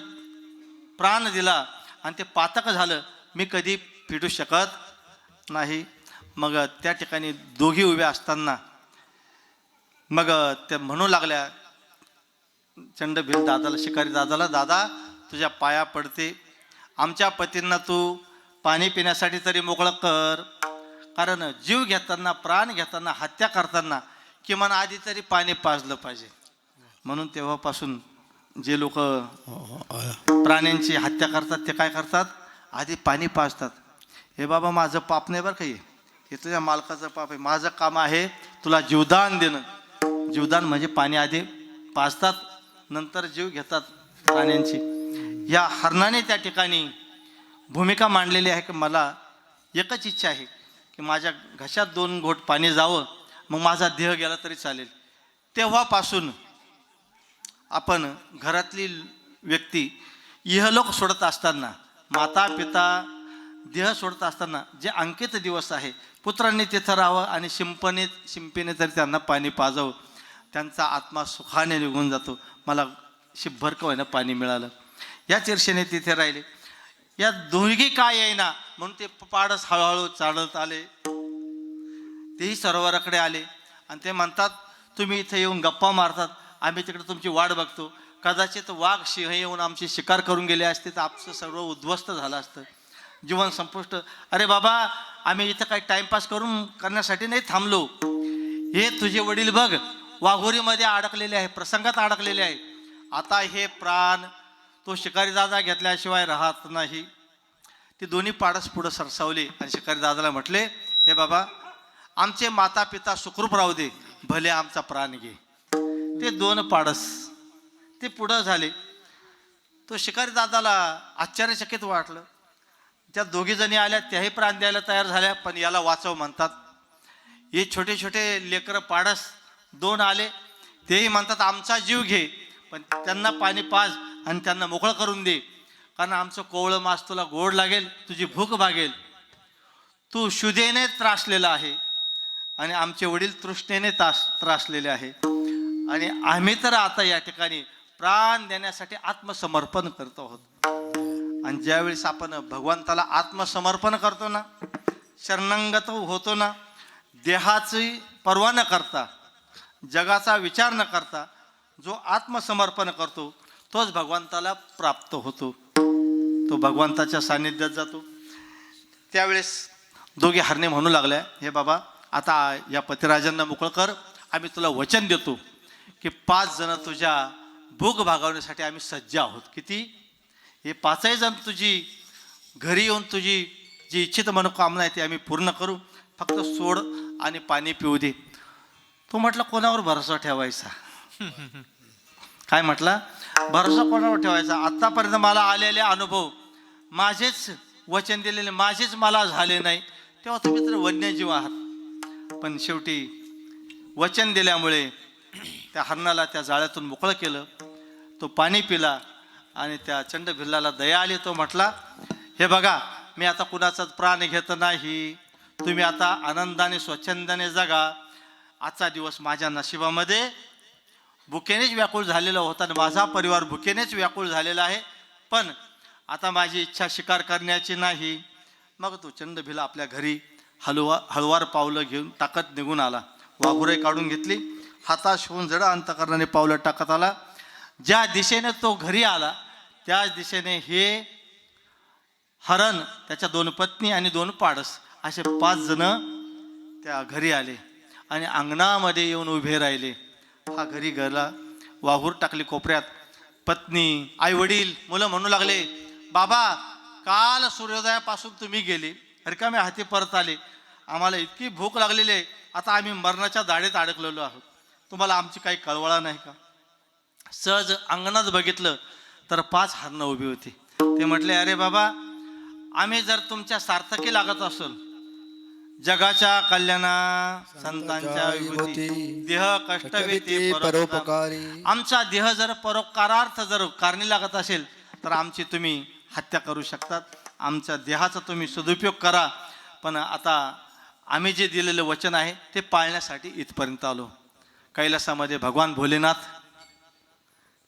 प्राण दिला आणि ते पातक झालं, मी कधी पिटू शकत नाही. मग त्या ठिकाणी दोघी उभ्या असताना मग त्या म्हणू लागल्या चंडभिल दादाला, शिकारी दादाला, दादा तुझ्या पाया पडते, आमच्या पतींना तू पाणी पिण्यासाठी तरी मोकळं कर, कारण जीव घेताना, प्राण घेताना, हत्या करताना किमान आधी तरी पाणी पाजलं पाहिजे. म्हणून तेव्हापासून जे लोक प्राण्यांची हत्या करतात ते काय करतात? आधी पाणी पाजतात. हे बाबा, माझं पाप नाही बरं काही, हे तुझ्या मालकाचं पाप आहे, माझं काम आहे तुला जीवदान देणं. जीवदान म्हणजे पाणी आधी पाजतात, नंतर जीव घेतात प्राण्यांची. या हरणाने त्या ठिकाणी भूमिका मांडलेली आहे की मला एकच इच्छा आहे की माझ्या घशात 2 घोट पाणी जावं, मग माझा देह गेला तरी चालेल. तेव्हापासून आपण घरातली व्यक्ती इहलोक सोडत असताना, माता पिता देह सोडत असताना जे अंकित दिवस आहे, पुत्रांनी तिथं राहावं आणि शिंपीने तरी त्यांना पाणी पाजावं. त्यांचा आत्मा सुखाने निघून जातो. मला शिभर का होईना पाणी मिळालं. याच ईर्षेने तिथे राहिले. या दोघी काय येईना म्हणून ते पाडस हळूहळू चालत आले. तेही सरोवराकडे आले आणि ते म्हणतात, तुम्ही इथे येऊन गप्पा मारतात, आम्ही तिकडे तुमची वाट बघतो. कदाचित वाघ सिंह येऊन आमची शिकार करून गेले असते तर आमचं सर्व उद्ध्वस्त झालं असतं, जीवन संपुष्ट. अरे बाबा, आम्ही इथं काही टाइमपास करण्यासाठी नाही थांबलो. हे तुझे वडील बघ वाघोरीमध्ये अडकलेले आहे, प्रसंगात अडकलेले आहे. आता हे प्राण तो शिकारी दादा घेतल्याशिवाय राहत नाही. ते दोन्ही पाडस पुढं सरसावले आणि शिकारी दादाला म्हटले, हे बाबा, आमचे माता पिता सुखरूप राहू दे, भले आमचा प्राण घे. ते दोन पाडस ते पुढं झाले. तो शिकारी दादाला आश्चर्यचकित वाटलं. त्या दोघी जणी आल्या, त्याही प्राण द्यायला तयार झाल्या, पण याला वाचव म्हणतात. हे छोटे छोटे लेकरं पाडस दोन आले, तेही म्हणतात आमचा जीव घे, पण त्यांना पाणी पाज आणि त्यांना मोकळं करून दे, कारण आमचं कोवळं मांस तुला गोड लागेल, तुझी भूक भागेल. तू शुद्धेने त्रासलेला आहे आणि आमचे वडील तृष्णेने त्रासलेले आहे आणि आम्ही तर आता या ठिकाणी प्राण देण्यासाठी आत्मसमर्पण करतो आहोत. आणि ज्यावेळेस आपण भगवंताला आत्मसमर्पण करतो ना, शरणागत होतो ना, देहाची पर्वा न करता, जगाचा विचार न करता जो आत्मसमर्पण करतो तोच भगवंताला प्राप्त होतो, तो भगवंताच्या सान्निध्यात जातो. त्यावेळेस दोघे हरणे म्हणू लागल्या, हे बाबा, आता या पतिराजांना मोकळं कर. आम्ही तुला वचन देतो की 5 जण तुझ्या भूक भागवण्यासाठी आम्ही सज्ज आहोत. किती? हे 5ही जण तुझी घरी येऊन तुझी जी इच्छित मनोकामना आहे ती आम्ही पूर्ण करू, फक्त सोड आणि पाणी पिऊ दे. तो म्हटला, कोणावर भरोसा ठेवायचा? काय म्हटला? भरोसा कोणावर ठेवायचा? आत्तापर्यंत मला आलेले अनुभव, माझेच वचन दिलेले माझेच मला झाले नाही, तेव्हा तुम्ही तर वन्यजीव आहात. पण शेवटी वचन दिल्यामुळे त्या हरणाला त्या जाळ्यातून मोकळं केलं. तो पाणी पिला आणि त्या चंडभिल्लाला दया आली. तो म्हटला, हे बघा, मी आता कुणाचाच प्राण घेत नाही, तुम्ही आता आनंदाने स्वच्छंदाने जगा. आजचा दिवस माझ्या नशिबामध्ये भुकेनेच व्याकुळ झालेला होता आणि माझा परिवार भुकेनेच व्याकुळ झालेला आहे, पण आता माझी इच्छा शिकार करण्याची नाही. मग तो चंडभिला आपल्या घरी हळुवार पावलं घेऊन टाकत निघून आला. वाघुरे काढून घेतली, हाताश होऊन जड अंतकरणाने पावलं टाकत आला. ज्या दिशेने तो घरी आला त्याच दिशेने हे हरण, त्याच्या 2 पत्नी आणि 2 पाडस असे 5 जण त्या घरी आले आणि अंगणामध्ये येऊन उभे राहिले. हा घरी गेला, वाघूर टाकली कोपऱ्यात. पत्नी, आई वडील, मुलं म्हणू लागले, बाबा, काल सूर्योदयापासून तुम्ही गेले, रिकाम्या हाती परत आले, आम्हाला इतकी भूक लागलेली आहे, आता आम्ही मरणाच्या दाढेत अडकलेलो आहोत, तुम्हाला आमची काही कळवळा नाही का? सहज अंगणात बघितलं तर 5 हरणं उभी होती. ते म्हटले, अरे बाबा, आम्ही जर तुमच्या सार्थकी लागत असेल, जगाच्या कल्याणा, संतांच्या विभूती, देह कष्टवेती परोपकारी, आमचा देह जर परोपकारार्थ जर कारणी लागत असेल तर आमची तुम्ही हत्या करू शकतात, आमच्या देहाचा तुम्ही सदुपयोग करा. पण आता आम्ही जे दिलेलं वचन आहे ते पाळण्यासाठी इथपर्यंत आलो. कैलासामध्ये भगवान भोलेनाथ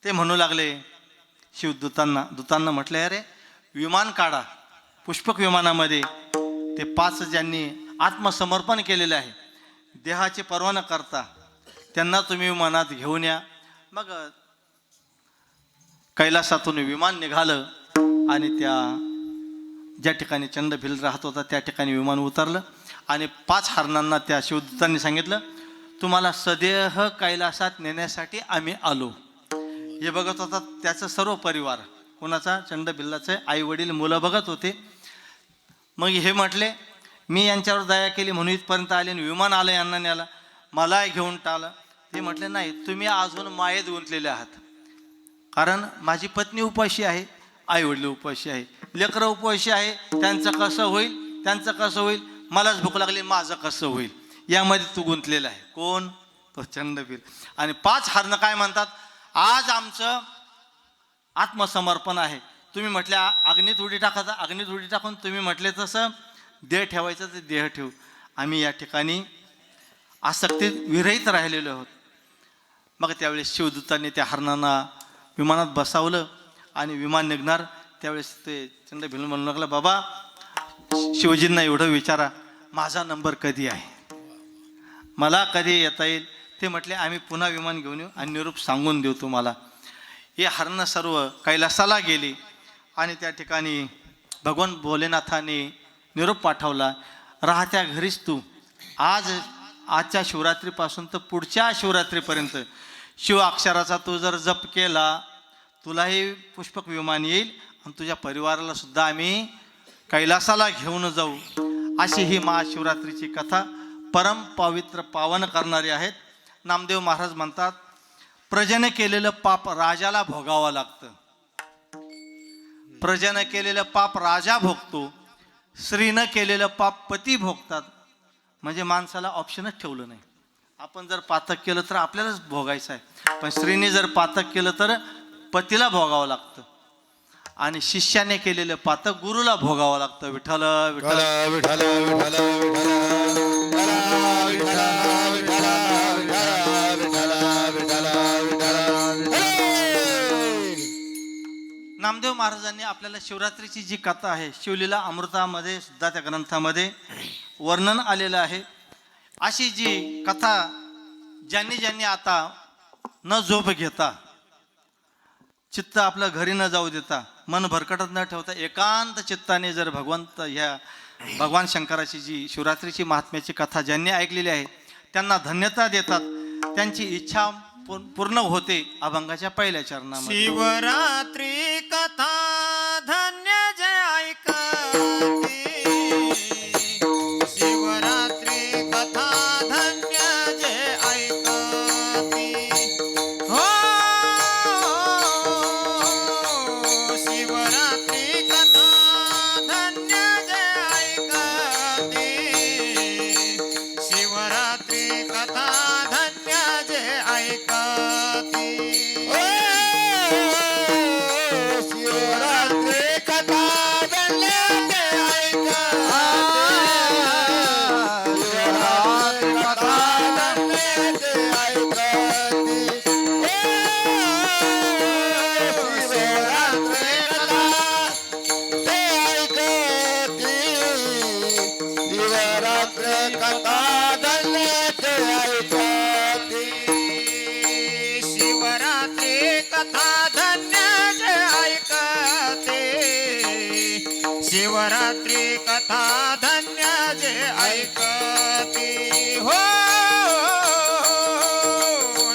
ते म्हणू लागले दूतांना म्हटले, अरे विमान काढा. पुष्पक विमानामध्ये ते 5 ज्यांनी आत्मसमर्पण केलेले आहे, देहाची पर्वा न करता, त्यांना तुम्ही विमानात घेऊन या. मग कैलासातून विमान निघालं आणि त्या ज्या ठिकाणी चंडभिल राहत होता त्या ठिकाणी विमान उतरलं आणि 5 हरणांना त्या शिवदूतांनी सांगितलं, तुम्हाला सदेह कैलासात नेण्यासाठी आम्ही आलो. हे बघत होता त्याचा सर्व परिवार, कोणाचा? चंडभिल्लाचे आई वडील, मुलं बघत होते. मग हे म्हटले, मी यांच्यावर दया केली म्हणून इथपर्यंत आले आणि विमान आलं, यांना न्याला, मला घेऊन टाळलं. ते म्हटले, नाही, तुम्ही अजून मायेत गुंतलेले आहात, कारण माझी पत्नी उपाशी आहे, आई वडील उपाशी आहे, लेकरं उपाशी आहे, त्यांचं कसं होईल, मलाच भूक लागली, माझं कसं होईल, यामध्ये तू गुंतलेला आहे. कोण? तो चंडभिल. आणि 5 हरणं काय म्हणतात, आज आमचं आत्मसमर्पण आहे. तुम्ही म्हटले अग्नीत उडी टाकायचा, अग्नीत उडी टाकून तुम्ही म्हटले तसं देह ठेवायचं ते देह ठेवू. आम्ही या ठिकाणी आसक्तीत विरहित राहिलेलो आहोत. मग त्यावेळेस शिवदूतांनी त्या हरणांना विमानात बसावलं आणि विमान निघणार त्यावेळेस ते चंड भिलून म्हणू लागला, बाबा शिवजींना एवढं विचारा माझा नंबर कधी आहे, मला कधी येता येईल. ते म्हटले आम्ही पुन्हा विमान घेऊन येऊ आणि निरोप सांगून देऊ तुम्हाला. हे हरणं सर्व कैलासाला गेली आणि त्या ठिकाणी भगवान भोलेनाथाने निरोप पाठवला, राहत्या घरीच तू आजच्या शिवरात्रीपासून तर पुढच्या शिवरात्रीपर्यंत शिव अक्षराचा तू जर जप केला तुलाही पुष्पक विमान येईल आणि तुझ्या परिवाराला सुद्धा आम्ही कैलासाला घेऊन जाऊ. अशी ही महाशिवरात्रीची कथा परम पवित्र पावन करणारी आहेत. नामदेव महाराज म्हणतात, प्रजेने केलेलं पाप राजाला भोगावं लागतं. प्रजेने केलेलं पाप राजा भोगतो, स्त्रीनं केलेलं पाप पती भोगतात. म्हणजे माणसाला ऑप्शनच ठेवलं नाही. आपण जर पातक केलं तर आपल्यालाच भोगायचं आहे, पण स्त्रीने जर पातक केलं तर पतीला भोगावं लागतं. आणि शिष्याने केलेलं पातक गुरुला भोगावं लागतं. विठ्ठल विठ्ठल विठ्ठल नामदेव महाराजांनी आपल्याला शिवरात्रीची जी कथा आहे शिवलीला अमृतामध्ये सुद्धा त्या ग्रंथामध्ये वर्णन आलेलं आहे. अशी जी कथा ज्यांनी ज्यांनी आता न झोप घेता, चित्त आपलं घरी न जाऊ देता, मन भरकटत न ठेवता एकांत चित्ताने जर भगवान शंकराची जी शिवरात्रीची महात्म्याची कथा ज्यांनी ऐकलेली आहे त्यांना धन्यता देतात. त्यांची इच्छा पूर्ण होते अभंगाच्या पहिल्या चरणामध्ये. शिवरात्री कथा धन्य जे ऐकते, शिवरात्री कथा धन्य जे ऐकते, हो शिवरात्री कथा धन्य जे ऐकते, शिवरात्री कथा धन्य जे ऐकते. शिवरात्री कथा धन्य जे ऐकते, हो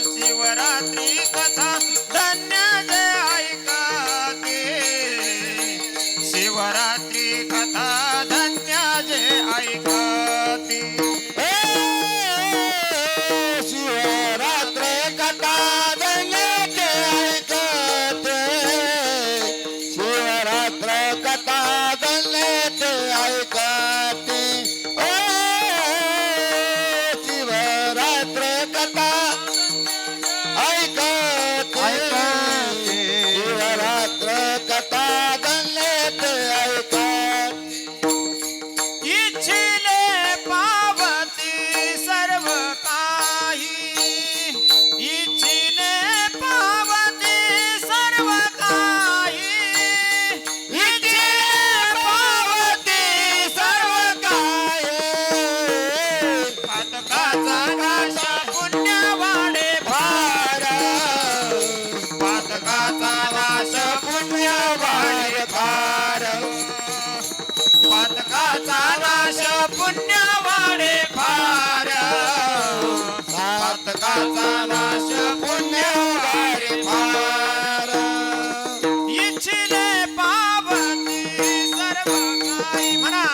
शिवरात्री कथा धन्य जे ऐकते, शिवरात्री कथा धन्य जे ऐकते. शिवरात्री कथा धन्य जे ऐकते, शिवरात्री कथा ऐकते, ओ शिवरात्र कथा ऐकते, शिवरात्र कथा धन्यते ऐकते. इच्छिले पावती सर्व काही, इच्छिले पावती सर्व काही, पातकाचा नाश पुण्य वाढे फार, पातकाचा नाश पुण्य वाढे फार, पातकाचा नाश पुण्य वाढे फार, पातकाचा नाश पुण्य वाढे फार. इच्छिले पावती सर्व काही म्हणा,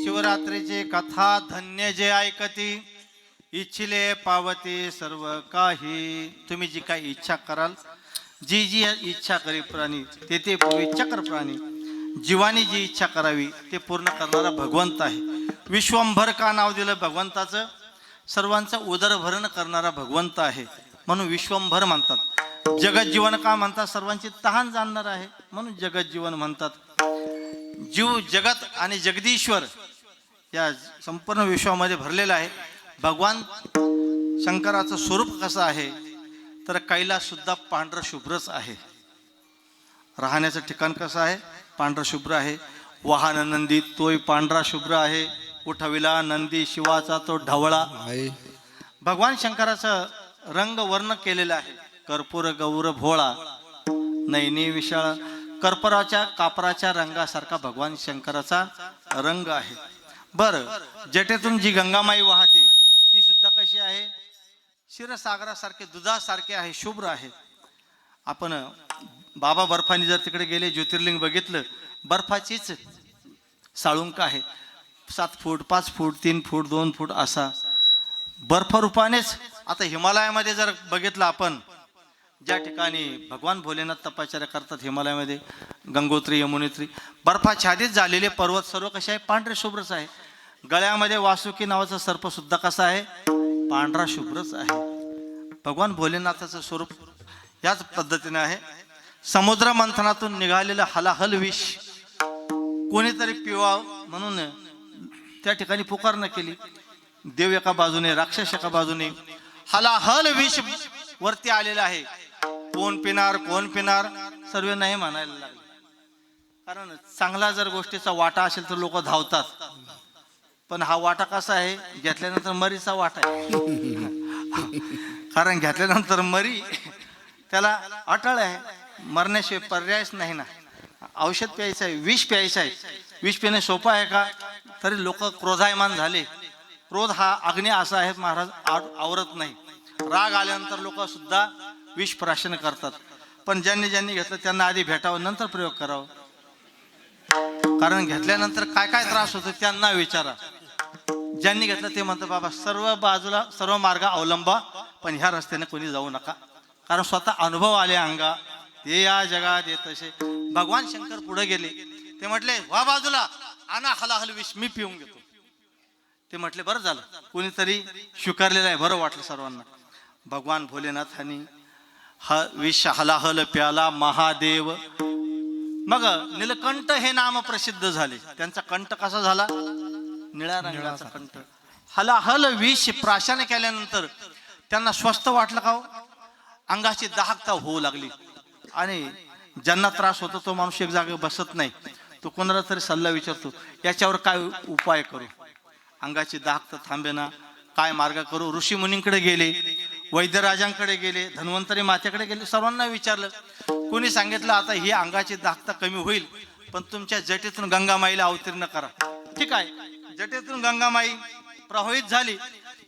शिवरात्रीची कथा धन्य जे ऐकती, इच्छिले पावते सर्व काही. तुम्ही जी काही इच्छा कराल, जी जी इच्छा करी प्राणी ते ते चक्र प्राणी. जीवाने जी इच्छा करावी ते पूर्ण करणारा भगवंत आहे. विश्वंभर का नाव दिलं भगवंताचं? सर्वांचं उदरभरण करणारा भगवंत आहे म्हणून विश्वंभर म्हणतात. जगज्जीवन का म्हणतात? सर्वांची तहान जाणणार आहे म्हणून जगज्जीवन म्हणतात. जीव जगत आणि जगदीश्वर या संपूर्ण विश्वामध्ये भरलेला आहे. भगवान शंकराचं स्वरूप कसं आहे तर कैलास सुद्धा पांढरं शुभ्रच आहे. राहण्याचं ठिकाण कसं आहे? पांढरं शुभ्र आहे. वाहन नंदी तोही पांढरा शुभ्र आहे. उठविला नंदी शिवाचा तो ढवळा. भगवान शंकराचं रंग वर्ण केलेला आहे. कर्पूर गौर भोळा नैनी विशाळ. कर्पूराच्या कापराच्या रंगासारखा भगवान शंकराचा रंग आहे. बरं, जटेतून जी गंगामाई वाहते ती सुद्धा कशी आहे? क्षीरसागरासारखे दुधासारखे आहे, शुभ्र आहे. आपण बाबा बर्फानी जर तिकडे गेले, ज्योतिर्लिंग बघितलं, बर्फाचीच साळुंक आहे. 7 फूट 5 फूट 3 फूट 2 फूट असा बर्फरूपानेच. आता हिमालयामध्ये जर बघितलं आपण, ज्या ठिकाणी भगवान भोलेनाथ तपश्चर्या करतात हिमालयामध्ये, गंगोत्री यमुनोत्री, बर्फाच्छादित झालेले पर्वत सर्व कसे आहे? पांढरे शुभ्रच आहे. गळ्यामध्ये वासुकी नावाचा सर्प सुद्धा कसा आहे? पांढरा शुभ्रच आहे. भगवान भोलेनाथाचं स्वरूप याच पद्धतीने आहे. समुद्र मंथनातून निघालेलं हलाहल विष कोणीतरी पिवा म्हणून त्या ठिकाणी पुकारना केली. देव एका बाजूने, राक्षस एका बाजूने. हलाहल विष वरती आलेलं आहे. कोण पिणार कोण पिणार? सर्व नाही म्हणायला लागले. कारण चांगला जर गोष्टीचा वाटा असेल तर लोक धावतात. पण हा वाटा कसा आहे? घेतल्यानंतर मरीचा वाटा आहे. कारण घेतल्यानंतर मरी त्याला अटळ आहे. मरण्याशिवाय पर्यायच नाही ना. औषध प्यायचं आहे, विष प्यायचं आहे. विष पिणे सोपं आहे का? तरी लोक क्रोधायमान झाले. क्रोध हा अग्नी असा आहे महाराज, आवरत नाही. राग आल्यानंतर लोक सुद्धा विष प्राशन करतात. पण ज्यांनी ज्यांनी घेतलं त्यांना आधी भेटावं, नंतर प्रयोग करावा. कारण घेतल्यानंतर काय काय त्रास होतो त्यांना विचारा. ज्यांनी घेतलं ते म्हणतात बाबा सर्व बाजूला सर्व मार्ग अवलंबा, पण ह्या रस्त्याने कोणी जाऊ नका. कारण स्वतः अनुभव आले अंगा, ते या जगात येत असे. भगवान शंकर पुढे गेले. ते म्हटले वा बाजूला, आणा हलाहल विष, मी पिऊन घेतो. ते म्हटले बरं झालं, कोणीतरी स्वीकारलेलं आहे, बरं वाटलं सर्वांना. भगवान भोलेनाथांनी हा विष हलाहल प्याला. महादेव. मग नीलकंठ हे नाम प्रसिद्ध झाले. त्यांचा कंठ कसा झाला? निळ्या रंगाचा कंठ. हलाहल विष प्राशन केल्यानंतर त्यांना स्वस्त वाटलं का हो? अंगाची दाहकता होऊ लागली. आणि ज्यांना त्रास होतो तो माणूस एक जागे बसत नाही. तो कोणाला तरी सल्ला विचारतो, याच्यावर काय उपाय करू? अंगाची दाहकता थांबेना, काय मार्ग करू? ऋषी मुनींकडे गेले, वैद्यराजांकडे गेले, धन्वंतरी मातेकडे गेले, सर्वांना विचारलं. कोणी सांगितलं आता ही अंगाची दाहकता कमी होईल, पण तुमच्या जटेतून गंगामाईला अवतीर्ण करा. ठीक आहे, जटेतून गंगामाई प्रवाहित झाली.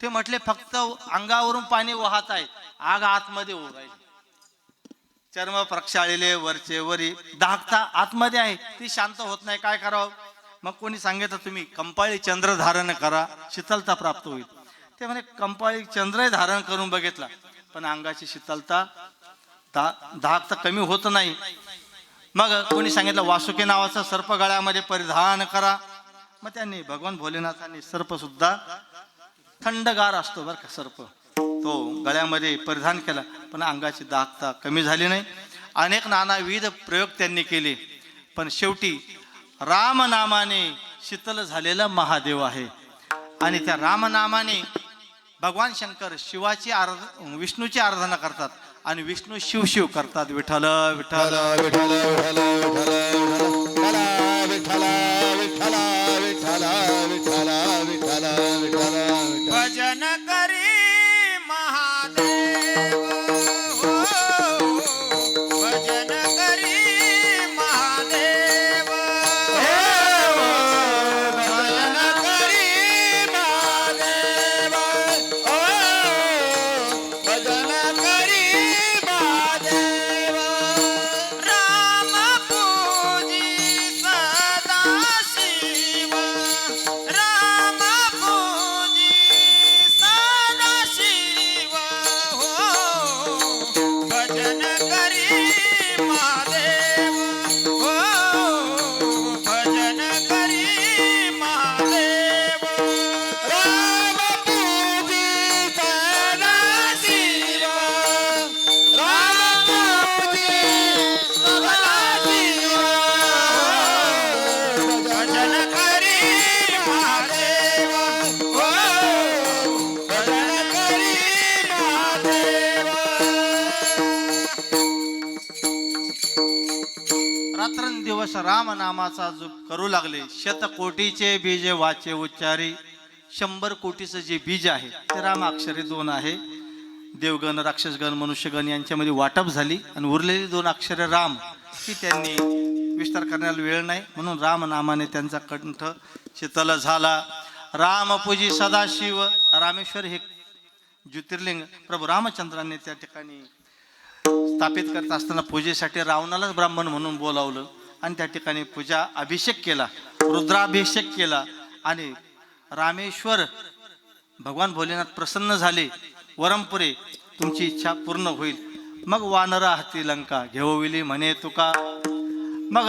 ते म्हटले फक्त अंगावरून पाणी वाहत आहे, आग आतमध्ये होऊ राहिली. चर्म प्रक्षाळलेले वरचे वरी, दाहकता आतमध्ये आहे, ती शांत होत नाही. काय करावं? मग कोणी सांगितलं तुम्ही कंपाळी चंद्र धारण करा, शीतलता प्राप्त होईल. ते म्हणे कंपाळी चंद्र धारण करून बघितला, पण अंगाची शीतलता दाहकता कमी होत नाही. मग कोणी सांगितलं वासुकी नावाचा सर्प गळ्यामध्ये परिधान करा. मग त्यांनी भगवान भोलेनाथांनी सर्प सुद्धा थंडगार असतो बरं का सर्प, तो गळ्यामध्ये परिधान केला, पण अंगाची दाहकता कमी झाली नाही. अनेक नानाविध प्रयोग त्यांनी केले, पण शेवटी रामनामाने शीतल झालेला महादेव आहे. आणि त्या रामनामाने भगवान शंकर शिवाची विष्णूची आराधना करतात आणि विष्णू शिव शिव करतात. विठ्ठल विठ्ठल विठ्ठल विठ्ठल विठ्ठल विठ्ठल विठ्ठल विठ्ठल विठ्ठल विठ्ठल भजन करी महादेव भजन करी महादेव भजन करी महादेव भजन करी महादेव राम पूज रात्रंदिवस राम नामाचा जप करू लागले. शतकोटीचे बीज वाचे उच्चारी. 100 कोटीचं जे बीज आहे ते राम अक्षरे 2 आहे. देवगण, राक्षसगण, मनुष्यगण यांच्यामध्ये वाटप झाली आणि उरलेली 2 अक्षरे राम ही त्यांनी विस्तार करण्याला वेळ नाही, म्हणून राम नामाने त्यांचा कंठ शीतल झाला. रामपूजी सदाशिव. रामेश्वर हे ज्योतिर्लिंग प्रभू रामचंद्रांनी त्या ठिकाणी स्थापित करत असताना पूजेसाठी रावणालाच ब्राह्मण म्हणून बोलावलं आणि त्या ठिकाणी पूजा अभिषेक केला, रुद्राभिषेक केला आणि रामेश्वर भगवान भोलेनाथ प्रसन्न झाले. वरमपुरे तुमची इच्छा पूर्ण होईल. मग वानरा हाती लंका घेवविली म्हणे तुका. मग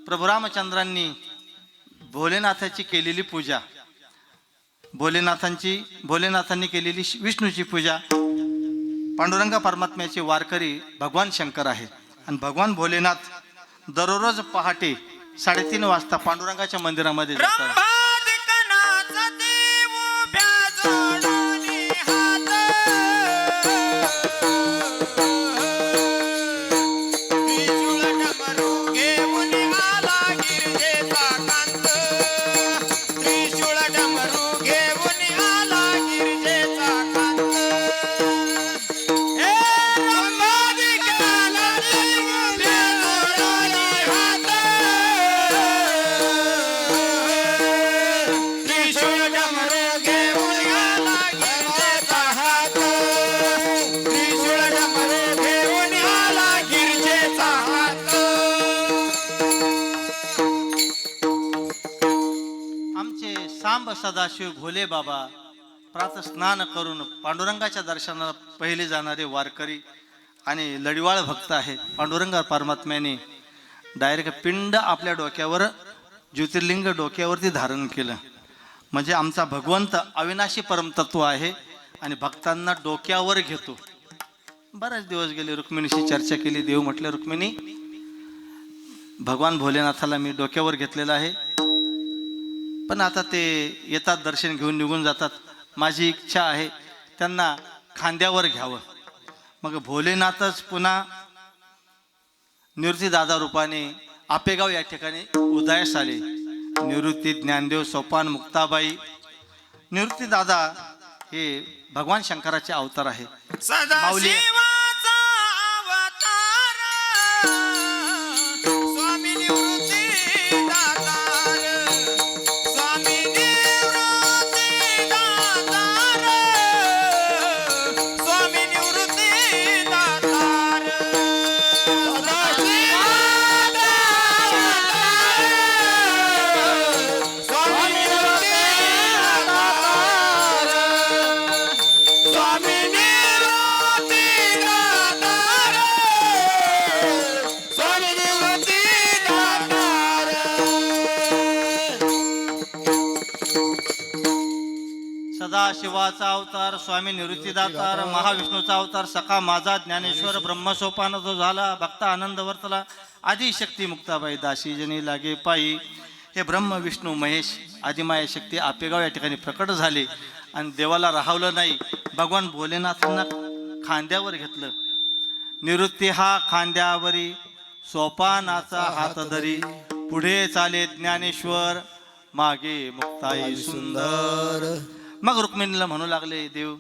प्रभू रामचंद्रांनी भोलेनाथाची केलेली पूजा, भोलेनाथांनी केलेली विष्णूची पूजा. पांडुरंग परमात्म्याचे वारकरी भगवान शंकर आहेत आणि भगवान भोलेनाथ दररोज पहाटे 3:30 वाजता पांडुरंगाच्या मंदिरामध्ये जातात. ब्रह्मादिकनाचा देव उभ्या जोडूनी हात. त्रिशूळ डमरू घेऊन आला गिरजेचा कांत. त्रिशूळ डमरू घेऊन आला गिरजेचा कांत. हे ब्रह्मादिकनाचा देव उभ्या जोडूनी हात. त्रिशूळ डमरू घेऊन आला गिरजेचा हात. त्रिशूळ डमरू घेऊन आला गिरजेचा हात. आमचे सांब सदाशिव भोले बाबा प्रातः स्नान करून पांडुरंगाच्या दर्शनाला पहिले जाणारे वारकरी आणि लढिवाळ भक्त आहे. पांडुरंग परमात्म्याने डायरेक्ट पिंड आपल्या डोक्यावर, ज्योतिर्लिंग डोक्यावरती धारण केलं. म्हणजे आमचा भगवंत अविनाशी परमतत्व आहे आणि भक्तांना डोक्यावर घेतो. बरेच दिवस गेले, रुक्मिणीशी चर्चा केली. देव म्हटलं, रुक्मिणी भगवान भोलेनाथाला मी डोक्यावर घेतलेलं आहे, पण आता ते येतात, दर्शन घेऊन निघून जातात. माझी इच्छा आहे त्यांना खांद्यावर घ्यावं. मग भोलेनाथच पुन्हा निवृत्ती दादा रूपाने आपेगाव या ठिकाणी उदयास आले. निवृत्ती, ज्ञानदेव, सोपान, मुक्ताबाई. निवृत्ती दादा हे भगवान शंकराचे अवतार आहे. माऊली सदाशिवाचा अवतार स्वामी निवृत्ती दातार. स्वामी निवृत्ती दातार. स्वामी निवृत्ती दातार. सदाशिवाचा अवतार स्वामी निवृत्ती दातार. स्वामी निवृत्ती दातार. स्वामी निवृत्ती दातार. सदाशिवाचा अवतार, स्वामी निवृत्तीदातार, महाविष्णूचा अवतार, सखा माझा ज्ञानेश्वर, ब्रह्मसोपान जो झाला, भक्त आनंद वर्तला, आदिशक्ती मुक्ताबाई, दासी जनी लागे पायी. हे ब्रह्म विष्णू महेश आदिमाया शक्ती आपेगाव या ठिकाणी प्रकट झाले आणि देवाला राहवलं नाही. भगवान भोलेनाथांना खांद्यावर घेतलं. निवृत्ती हा खांद्यावरी, सोपानाचा हात धरी, पुढे चाले ज्ञानेश्वर, मागे मुक्ताई सुंदर. मग रुक्मिणीला म्हणू लागले देव,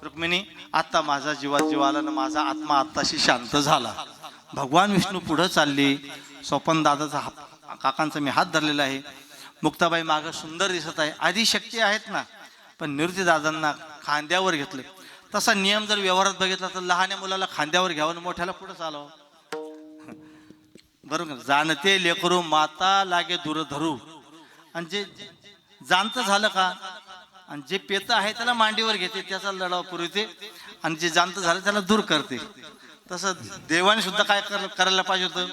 रुक्मिणी आत्ता माझा जीवात जीव आला ना, माझा आत्मा आत्ताशी शांत झाला. भगवान विष्णू पुढं चालले. सोपान दादाचा काकांचा मी हात धरलेला आहे. मुक्ताबाई मागं सुंदर दिसत आहे. आदिशक्ती आहेत ना, पण निवृत्ती दादांना खांद्यावर घेतलं. तसा नियम जर व्यवहारात बघितला तर लहान्या मुलाला खांद्यावर घ्यावं, मोठ्याला पुढं चालावं. बरोबर, जाणते लेकरू माता लागे दूर धरू. आणि जे जाणतं झालं का, आणि जे पेतं आहे त्याला मांडीवर घेते, त्याचा लढाव पुरवते, आणि जे जाणतं झालं त्याला दूर करते. तसं देवाने सुद्धा काय करायला पाहिजे होतं,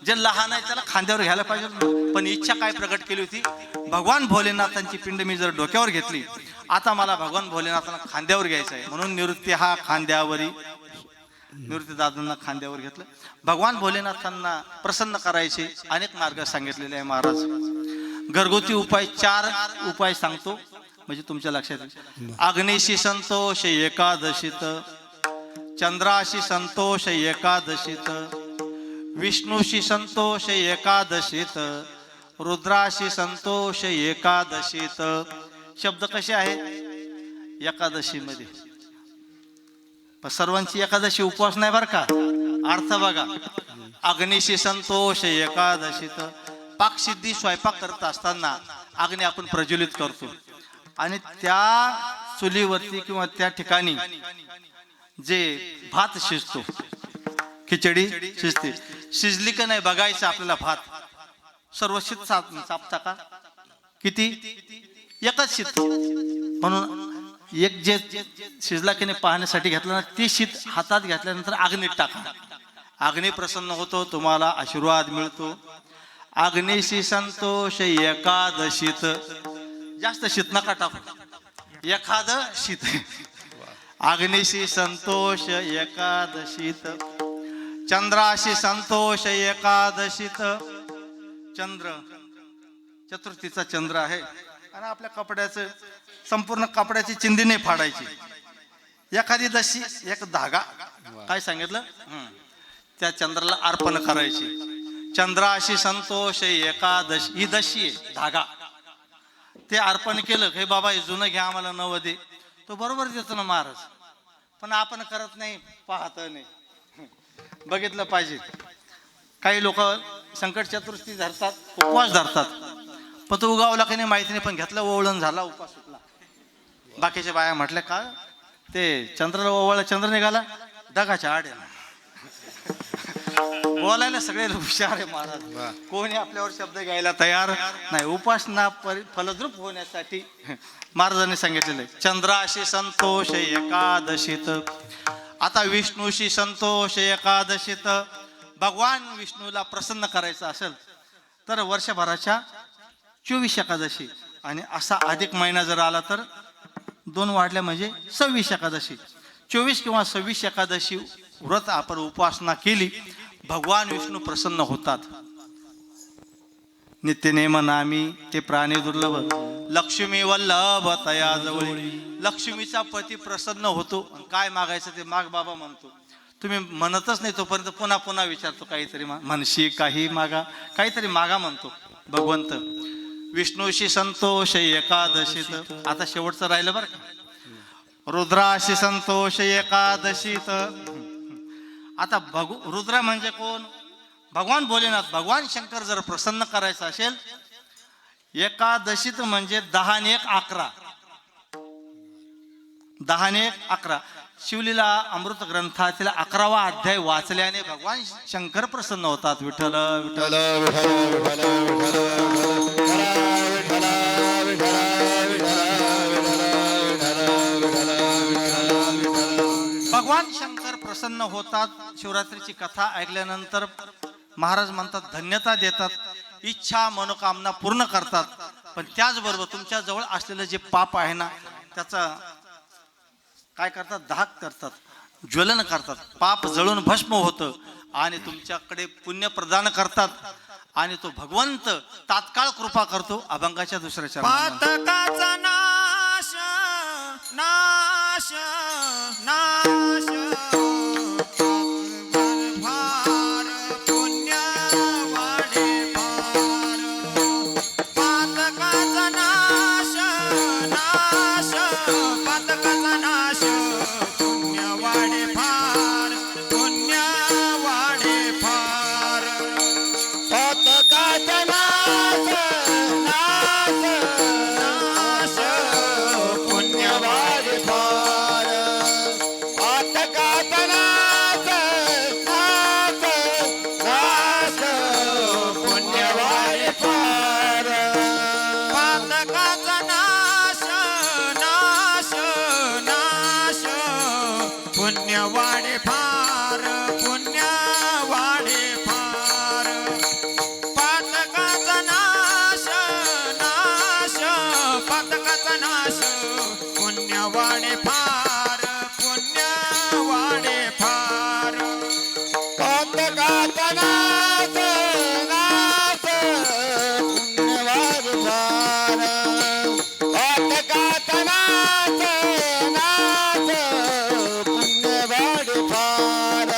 जे लहान आहे त्याला खांद्यावर घ्यायला पाहिजे होतं. पण इच्छा काय प्रकट केली होती, भगवान भोलेनाथांची पिंड मी जर डोक्यावर घेतली, आता मला भगवान भोलेनाथांना खांद्यावर घ्यायचं आहे. म्हणून निवृत्ती हा खांद्यावरी, निवृत्ती दादांना खांद्यावर घेतलं. भगवान भोलेनाथांना प्रसन्न करायचे अनेक मार्ग सांगितलेले आहे महाराज. घरगुती उपाय 4 उपाय सांगतो, म्हणजे तुमच्या लक्षात येईल. अग्नीशी संतोष एकादशीत, चंद्राशी संतोष एकादशीत, विष्णूशी संतोष एकादशीत, रुद्राशी संतोष एकादशीत. शब्द कसे आहेत एकादशी मध्ये? पण सर्वांची एकादशी उपवास नाही बर का. अर्थ बघा, अग्नीशी संतोष एकादशीत. पाकसिद्धी स्वयंपाक करत असताना अग्नी आपण प्रज्वलित करतो आणि त्या चुलीवरती किंवा त्या ठिकाणी जे भात शिजतो, खिचडी शिजते, शिजली का नाही बघायचं आपल्याला. भात सर्व शीत चापता का? किती? एकच शीत. म्हणून एक जे शिजला की नाही पाहण्यासाठी घेतलं ना, ते शीत हातात घेतल्यानंतर अग्नीत टाका. अग्नी प्रसन्न होतो, तुम्हाला आशीर्वाद मिळतो. अग्नीशी संतोष एकादशीत. जास्त शीत नका टाकू, एखाद शीत. अग्नीशी संतोष एकादशीत, चंद्राशी संतोष एकादशीत. चंद्र चतुर्थीचा चंद्र आहे आणि आपल्या कपड्याचं संपूर्ण कपड्याची चिंदी नाही फाडायची. एखादी दशी एक धागा, काय सांगितलं, त्या चंद्राला अर्पण करायची. चंद्राशी संतोष एकादशी, ही दशी आहे धागा. ते अर्पण केलं, हे बाबा हे जुनं घ्या आम्हाला नवं दे, तो बरोबर देतो ना महाराज. पण आपण करत नाही, पाहत नाही. बघितलं पाहिजे. काही लोक संकट चतुर्थी धरतात, उपवास धरतात, पण तो उगावला काही नाही माहिती नाही, पण घेतलं ओवळण झाला, उपवास सुटला. बाकीच्या बाया म्हटल्या का ते चंद्राला ओवळला, चंद्र निघाला ढगाच्या आड. बोलायला सगळे हुशार आहे महाराज, कोणी आपल्यावर शब्द घ्यायला तयार नाही. उपासना फलद्रूप होण्यासाठी महाराजांनी सांगितलेलं आहे. चंद्राशी संतोष एकादशीत. आता विष्णूशी संतोष एकादशीत. भगवान विष्णूला प्रसन्न करायचं असेल तर वर्षभराच्या 24 एकादशी, आणि असा अधिक महिना जर आला तर 2 वाढल्या म्हणजे 26 एकादशी. 24 किंवा 26 एकादशी व्रत आपण उपासना केली, भगवान विष्णू प्रसन्न होतात. नित्यनेम नामी ते प्राणी दुर्लभ, लक्ष्मी वल्लभ तया जवळी. लक्ष्मीचा पती प्रसन्न होतो. काय मागायचं ते माग बाबा म्हणतो. तुम्ही म्हणतच नाही तोपर्यंत पुन्हा पुन्हा विचारतो, काहीतरी म्हणशी, काही मागा, काहीतरी मागा म्हणतो भगवंत. विष्णूशी संतोष एकादशीत. आता शेवटचं राहिलं बरं का, रुद्राशी संतोष एकादशीत. आता रुद्र म्हणजे कोण? भगवान भोलेनाथ. भगवान शंकर जर प्रसन्न करायचं असेल एकादशीत म्हणजे 10 आणि 1 11. 10 आणि 1 11. शिवलीला अमृत ग्रंथातील 11वा अध्याय वाचल्याने भगवान शंकर प्रसन्न होतात. विठ्ठल विठ्ठल भगवान शंकर प्रसन्न होतात. शिवरात्रीची कथा ऐकल्यानंतर महाराज म्हणतात धन्यता देतात, इच्छा मनोकामना पूर्ण करतात. पण त्याचबरोबर तुमच्या जवळ असलेलं जे पाप आहे ना, त्याचा काय करतात, दाहक करतात, ज्वलन करतात. पाप जळून भस्म होतं आणि तुमच्याकडे पुण्य प्रदान करतात. आणि तो भगवंत तात्काळ कृपा करतो. अभंगाच्या दुसऱ्या चरणात पातकाचा नाश नाश नाश भार पुण्य वाढे भार. पातकाचा नाश नाश पातकाचा नाश पुण्य वाढे भार पुण्य वाढे भार. पातकाचा नाश नाश नाश पुण्य वाढे भार. पातकाचा नाश नाश नाश पुण्य वाढे भार. पातकाचा नाश नाश नाश पुण्य वाढे भार पुण्य वाढे भार. पातकाचा नाश नाश पातकाचा नाश पुण्य वाढे भार पुण्य वाढे भार. पातकाचा नाश नाश पुण्य वाढे भार. पातकाचा नाश नाश पुण्य वाढे भार.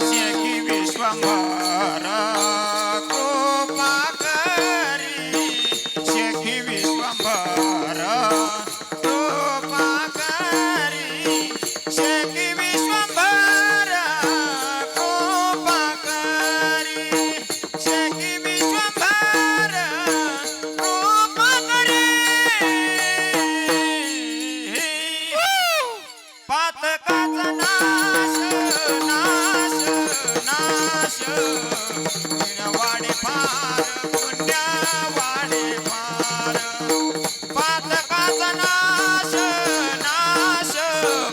शेकी विश्वंभर पुण्यवाडे फार पुण्यवाडे फार पातकाचा नाश नाश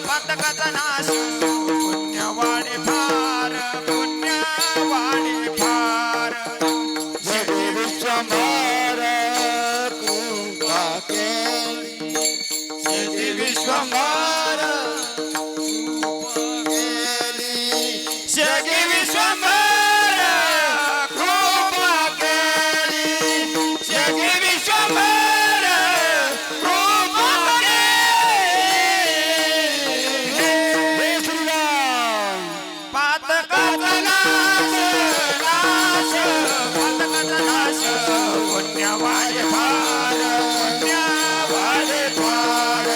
पातकाचा नाश पुण्यवाडे फार पुण्यवाडे फार जगे विश्वंभर कृपा केली जगे विश्वंभर जगे विश्वंभर कृपा केली जगे विश्वंभर कृपा केली जय श्रीराम पातकाचा नाश नाश पातकाचा नाश पुण्यवाडे फार पुण्यवाडे फार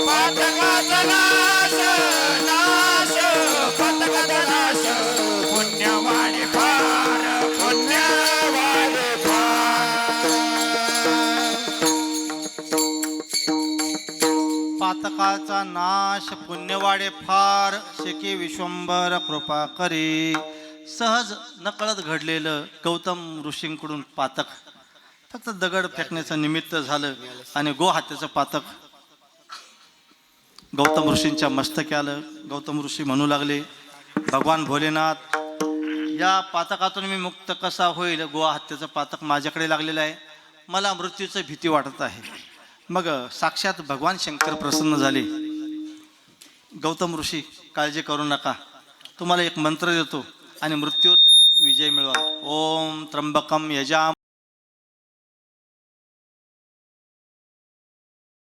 पातकाचा नाश नाश पातकाचा नाश पुण्यवाडे फार पुण्यवाडे फार पातकाचा नाश पुण्यवाडे फार शेके विश्वंभर कृपा करे. सहज नकळत घडलेलं गौतम ऋषींकडून पातक फक्त दगड फेकण्याचं निमित्त झालं आणि गो हत्याचं पातक गौतम ऋषींच्या मस्तकी आलं. गौतम ऋषी म्हणू लागले, भगवान भोलेनाथ, या पातकातून मी मुक्त कसा होईल? गोवा हत्याचं पातक माझ्याकडे लागलेलं आहे, मला मृत्यूची भीती वाटत आहे. मग साक्षात भगवान शंकर प्रसन्न झाले. गौतम ऋषी, काळजी करू नका, तुम्हाला एक मंत्र देतो आणि मृत्यूवर तुम्ही विजय मिळवा. ओम त्र्यंबकम यजाम